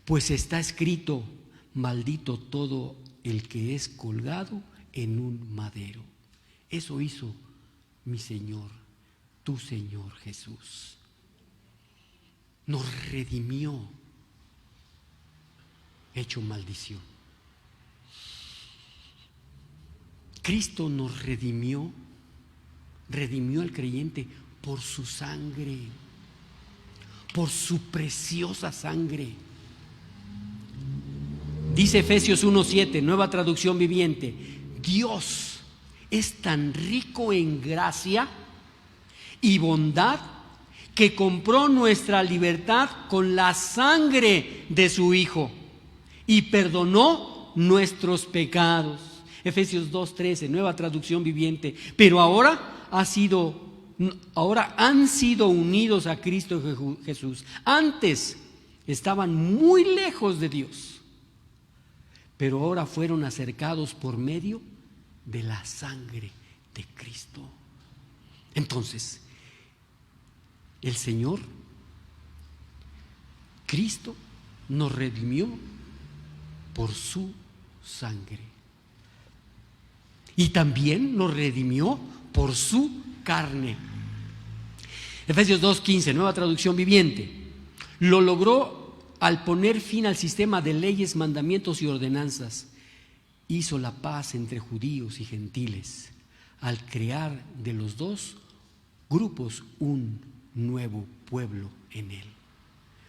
pues está escrito: maldito todo el que es colgado en un madero. Eso hizo mi Señor, tu Señor Jesús. Nos redimió, hecho maldición. Cristo nos redimió al creyente por su sangre, por su preciosa sangre. Dice Efesios 1:7, Nueva Traducción Viviente: Dios es tan rico en gracia y bondad que compró nuestra libertad con la sangre de su Hijo y perdonó nuestros pecados. Efesios 2:13, Nueva Traducción Viviente. Pero ahora han sido unidos a Cristo Jesús. Antes estaban muy lejos de Dios, pero ahora fueron acercados por medio de la sangre de Cristo. Entonces, el Señor, Cristo, nos redimió por su sangre. Y también nos redimió por su carne. Efesios 2:15, Nueva Traducción Viviente. Lo logró al poner fin al sistema de leyes, mandamientos y ordenanzas. Hizo la paz entre judíos y gentiles al crear de los dos grupos un nuevo pueblo en él.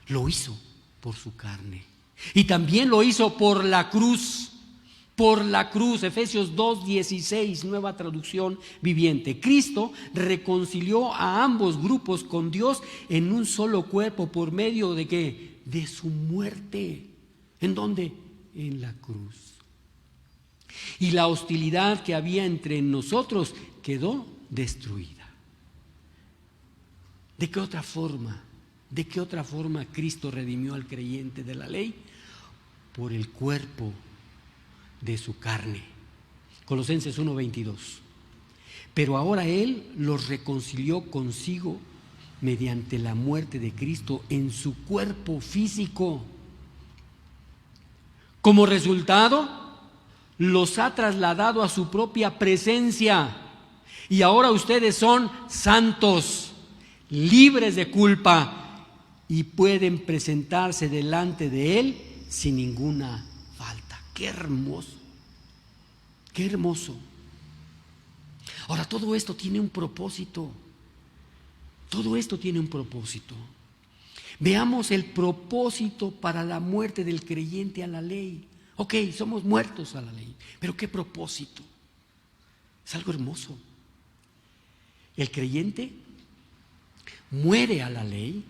Lo hizo por su carne y también lo hizo por la cruz. Por la cruz. Efesios 2:16, Nueva Traducción Viviente. Cristo reconcilió a ambos grupos con Dios en un solo cuerpo por medio de ¿qué? De su muerte. ¿En dónde? En la cruz. Y la hostilidad que había entre nosotros quedó destruida. ¿De qué otra forma? ¿De qué otra forma Cristo redimió al creyente de la ley? Por el cuerpo de su carne. Colosenses 1:22. Pero ahora Él los reconcilió consigo mediante la muerte de Cristo en su cuerpo físico. Como resultado, los ha trasladado a su propia presencia y ahora ustedes son santos, libres de culpa y pueden presentarse delante de Él sin ninguna falta. ¡Qué hermoso! ¡Qué hermoso! Ahora, todo esto tiene un propósito. Todo esto tiene un propósito. Veamos el propósito para la muerte del creyente a la ley. Ok, somos muertos a la ley, pero ¿qué propósito? Es algo hermoso. El creyente muere a la ley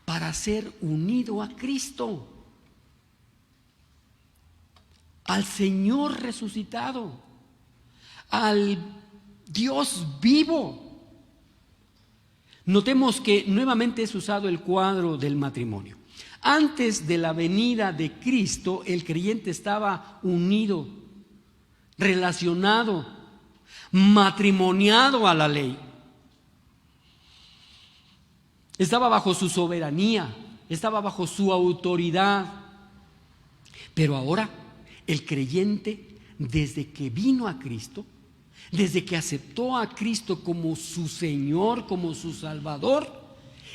para ser unido a Cristo, al Señor resucitado, al Dios vivo. Notemos que nuevamente es usado el cuadro del matrimonio. Antes de la venida de Cristo, el creyente estaba unido, relacionado, matrimoniado a la ley. Estaba bajo su soberanía, estaba bajo su autoridad. Pero ahora el creyente, desde que vino a Cristo, desde que aceptó a Cristo como su Señor, como su Salvador,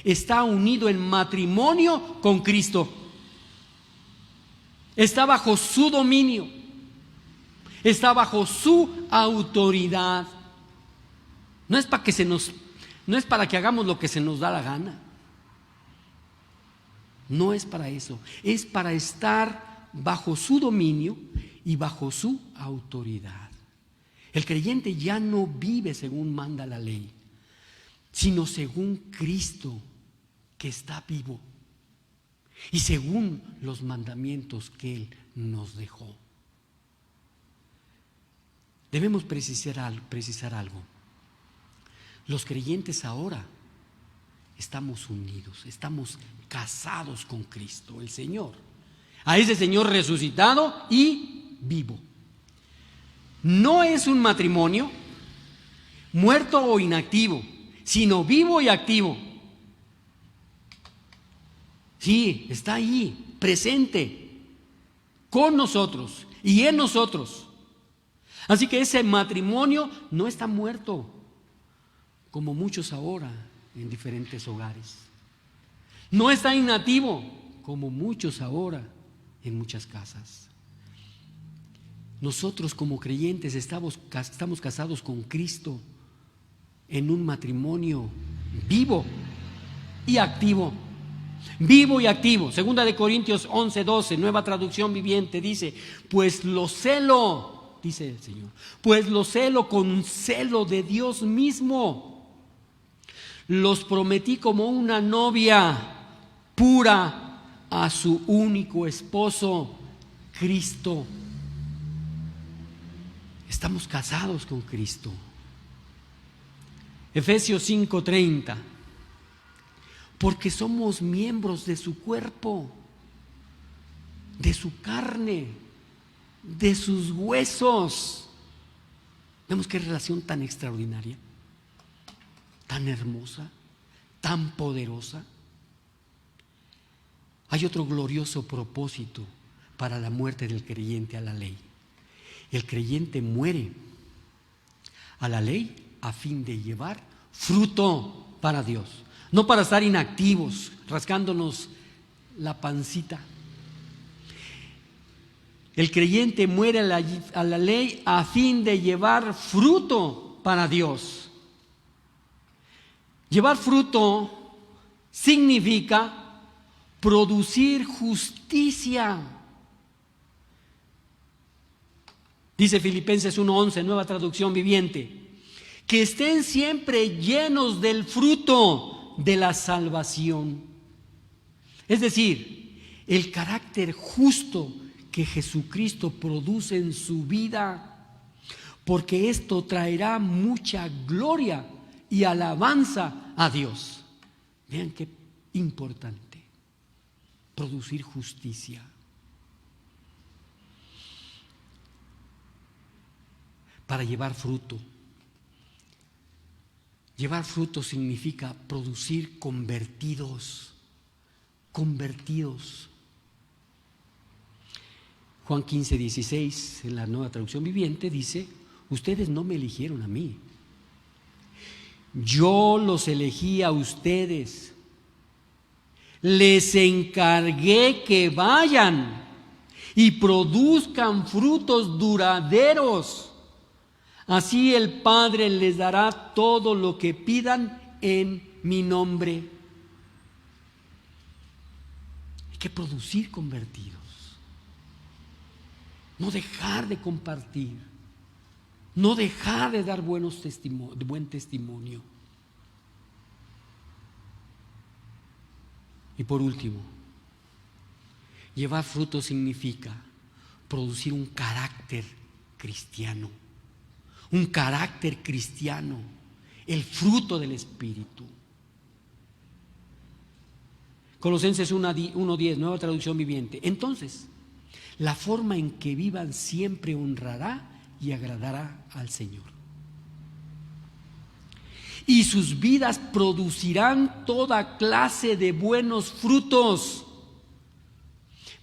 está unido en matrimonio con Cristo. Está bajo su dominio, está bajo su autoridad. No es para que hagamos lo que se nos da la gana. No es para eso. Es para estar bajo su dominio y bajo su autoridad. El creyente ya no vive según manda la ley, sino según Cristo, que está vivo, y según los mandamientos que Él nos dejó. Debemos precisar algo. Los creyentes ahora estamos unidos, estamos casados con Cristo, el Señor. A ese Señor resucitado y vivo. No es un matrimonio muerto o inactivo, sino vivo y activo. Sí, está ahí, presente, con nosotros y en nosotros. Así que ese matrimonio no está muerto, como muchos ahora en diferentes hogares. No está inactivo, como muchos ahora en muchas casas. Nosotros como creyentes estamos casados con Cristo en un matrimonio vivo y activo. Vivo y activo. Segunda de Corintios 11:12, Nueva Traducción Viviente, dice: pues lo celo, dice el Señor, pues lo celo con celo de Dios mismo. Los prometí como una novia pura a su único esposo, Cristo. Estamos casados con Cristo. Efesios 5:30, porque somos miembros de su cuerpo, de su carne, de sus huesos. Vemos qué relación tan extraordinaria, tan hermosa, tan poderosa. Hay otro glorioso propósito para la muerte del creyente a la ley. El creyente muere a la ley a fin de llevar fruto para Dios, no para estar inactivos, rascándonos la pancita. El creyente muere a la ley a fin de llevar fruto para Dios. Llevar fruto significa producir justicia. Dice Filipenses 1:11, Nueva Traducción Viviente, que estén siempre llenos del fruto de la salvación. Es decir, el carácter justo que Jesucristo produce en su vida, porque esto traerá mucha gloria y alabanza a Dios. Vean qué importante, producir justicia. Para llevar fruto. Llevar fruto significa producir convertidos. Convertidos. Juan 15:16, en la Nueva Traducción Viviente, dice: ustedes no me eligieron a mí, yo los elegí a ustedes, les encargué que vayan y produzcan frutos duraderos. Así el Padre les dará todo lo que pidan en mi nombre. Hay que producir convertidos. No dejar de compartir. No dejar de dar buen testimonio. Y por último, llevar fruto significa producir un carácter cristiano. Un carácter cristiano, el fruto del Espíritu. Colosenses 1:10, Nueva Traducción Viviente. Entonces, la forma en que vivan siempre honrará y agradará al Señor. Y sus vidas producirán toda clase de buenos frutos.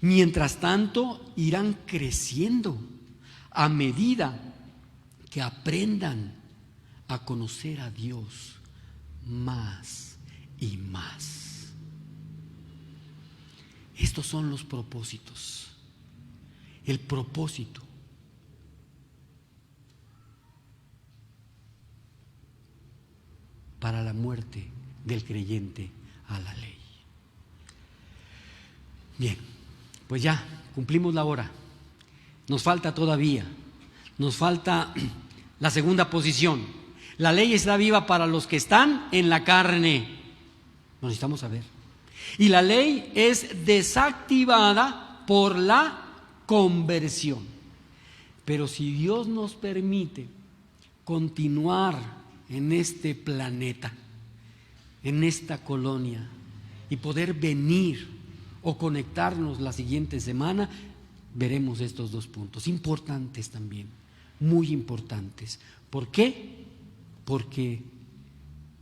Mientras tanto, irán creciendo a medida que aprendan a conocer a Dios más y más. Estos son los propósitos. El propósito para la muerte del creyente a la ley. Bien, pues ya cumplimos la hora. Nos falta todavía. Nos falta la segunda posición. La ley está viva para los que están en la carne. Lo necesitamos saber. Y la ley es desactivada por la conversión. Pero si Dios nos permite continuar en este planeta, en esta colonia, y poder venir o conectarnos la siguiente semana, veremos estos dos puntos, importantes también, muy importantes. ¿Por qué? Porque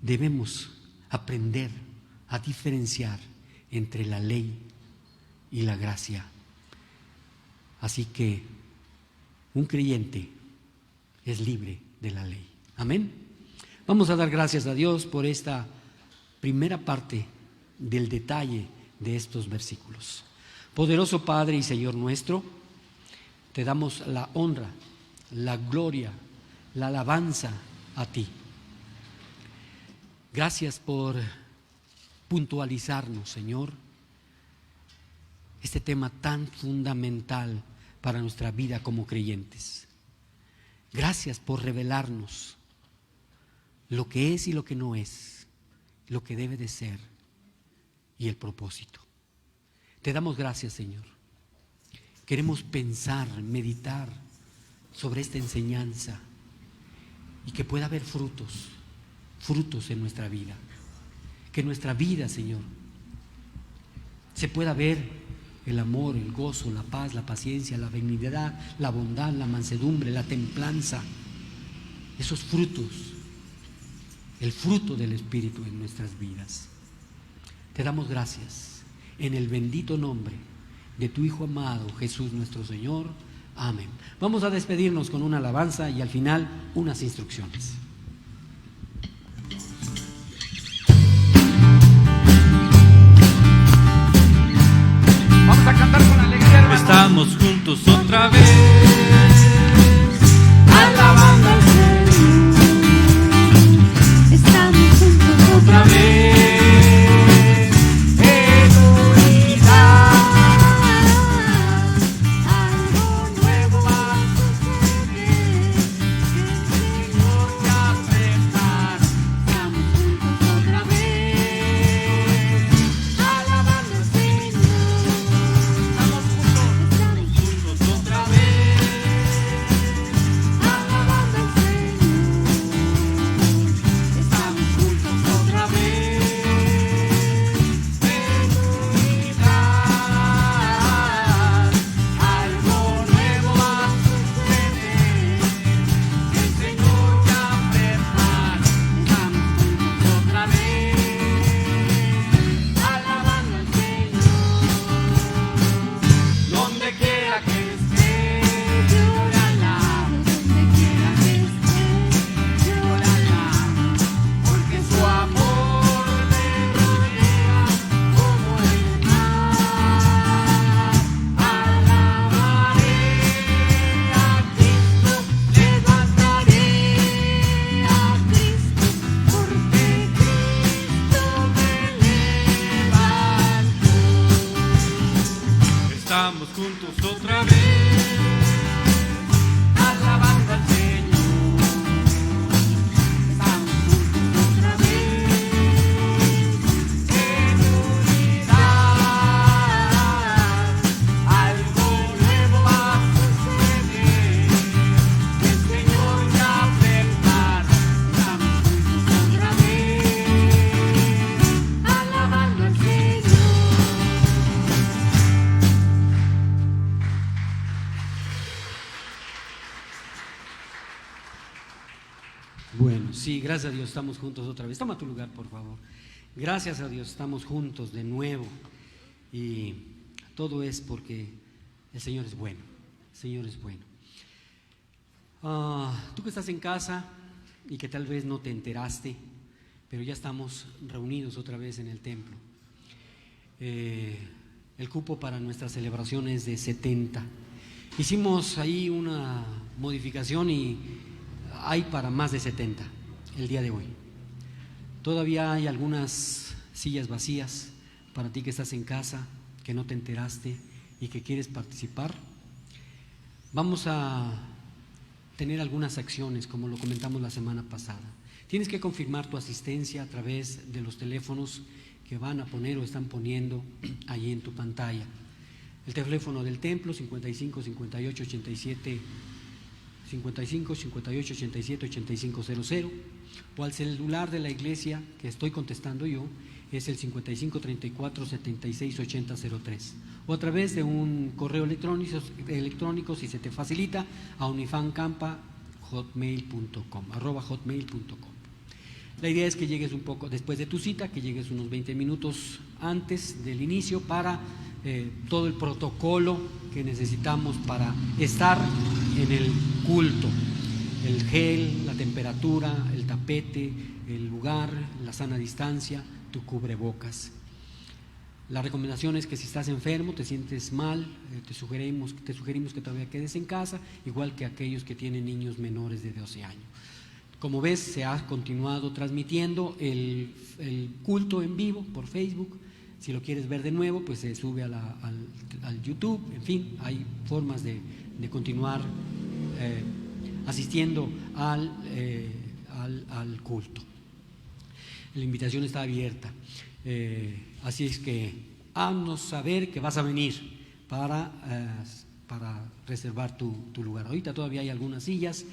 debemos aprender a diferenciar entre la ley y la gracia. Así que un creyente es libre de la ley. Amén. Vamos a dar gracias a Dios por esta primera parte del detalle de estos versículos. Poderoso Padre y Señor nuestro, te damos la honra, la gloria, la alabanza a ti. Gracias por puntualizarnos, Señor, este tema tan fundamental para nuestra vida como creyentes. Gracias por revelarnos lo que es y lo que no es, lo que debe de ser y el propósito. Te damos gracias, Señor. Queremos pensar, meditar sobre esta enseñanza y que pueda haber frutos en nuestra vida. Que en nuestra vida, Señor, se pueda ver el amor, el gozo, la paz, la paciencia, la benignidad, la bondad, la mansedumbre, la templanza, esos frutos, el fruto del Espíritu en nuestras vidas. Te damos gracias en el bendito nombre de tu Hijo amado, Jesús nuestro Señor. Amén. Vamos a despedirnos con una alabanza y al final unas instrucciones. Vamos a cantar con alegría, hermanos. Estamos juntos otra vez, alabando al Señor. Estamos juntos otra vez, en unidad. Algo nuevo va a suceder, que el Señor ya prepara. Estamos juntos otra vez, alabando al Señor. estamos juntos otra vez, Alabando al Señor, estamos juntos otra vez, en unidad. Algo nuevo va a suceder, el Señor ya prepara. Estamos juntos otra vez, alabando al Señor. donde quiera que Yo le alabo, donde quiera que esté, yo le alabo, porque su amor me rodea como el mar. Alabaré a Cristo, levantaré a Cristo, porque Cristo me levantó. estamos juntos otra vez, Alabando al Señor, estamos juntos otra vez, en unidad. Algo nuevo va a suceder, el Señor ya prepara. Estamos juntos otra vez, alabando al Señor. Bueno, sí, gracias a Dios estamos juntos otra vez. Toma tu lugar, por favor. Gracias a Dios estamos juntos de nuevo. Y todo es porque el Señor es bueno. El Señor es bueno. Tú que estás en casa y que tal vez no te enteraste, pero ya estamos reunidos otra vez en el templo. El cupo para nuestra celebración es de 70. Hicimos ahí una modificación y hay para más de 70 el día de hoy. Todavía hay algunas sillas vacías para ti que estás en casa, que no te enteraste y que quieres participar. Vamos a tener algunas acciones, como lo comentamos la semana pasada. Tienes que confirmar tu asistencia a través de los teléfonos que van a poner o están poniendo ahí en tu pantalla. El teléfono del templo 55 58 87 55 58 87 8500, o al celular de la iglesia que estoy contestando yo, es el 55 34 76 80 03, o a través de un correo electrónico si se te facilita, a unifancampa@hotmail.com. La idea es que llegues un poco después de tu cita, que llegues unos 20 minutos antes del inicio para todo el protocolo que necesitamos para estar en el culto: el gel, la temperatura, el tapete, el lugar, la sana distancia, tu cubrebocas. La recomendación es que si estás enfermo, te sientes mal, te sugerimos que todavía quedes en casa, igual que aquellos que tienen niños menores de 12 años. Como ves, se ha continuado transmitiendo el culto en vivo por Facebook. Si lo quieres ver de nuevo, pues se sube al YouTube. En fin, hay formas de continuar asistiendo al culto. La invitación está abierta, así es que haznos saber que vas a venir para reservar tu lugar. Ahorita todavía hay algunas sillas,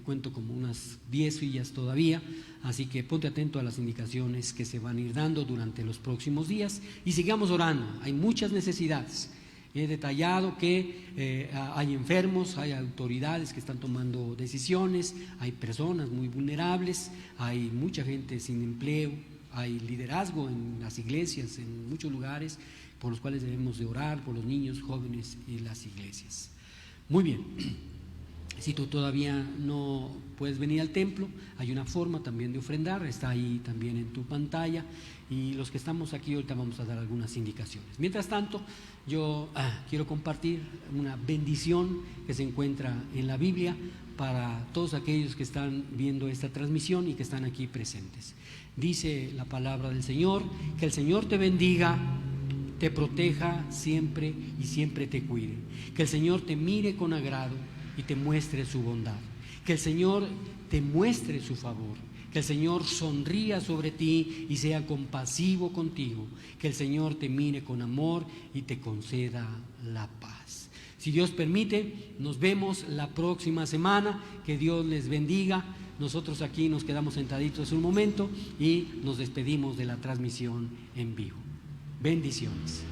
cuento como unas 10 sillas todavía, así que ponte atento a las indicaciones que se van a ir dando durante los próximos días y sigamos orando. Hay muchas necesidades. He detallado que hay enfermos, hay autoridades que están tomando decisiones, hay personas muy vulnerables, hay mucha gente sin empleo, hay liderazgo en las iglesias, en muchos lugares, por los cuales debemos de orar, por los niños, jóvenes y las iglesias. Muy bien, si tú todavía no puedes venir al templo, hay una forma también de ofrendar, está ahí también en tu pantalla, y los que estamos aquí ahorita vamos a dar algunas indicaciones. Mientras tanto, yo quiero compartir una bendición que se encuentra en la Biblia para todos aquellos que están viendo esta transmisión y que están aquí presentes. Dice la palabra del Señor: que el Señor te bendiga, te proteja siempre y siempre te cuide. Que el Señor te mire con agrado y te muestre su bondad. Que el Señor te muestre su favor. Que el Señor sonría sobre ti y sea compasivo contigo. Que el Señor te mire con amor y te conceda la paz. Si Dios permite, nos vemos la próxima semana. Que Dios les bendiga. Nosotros aquí nos quedamos sentaditos un momento y nos despedimos de la transmisión en vivo. Bendiciones.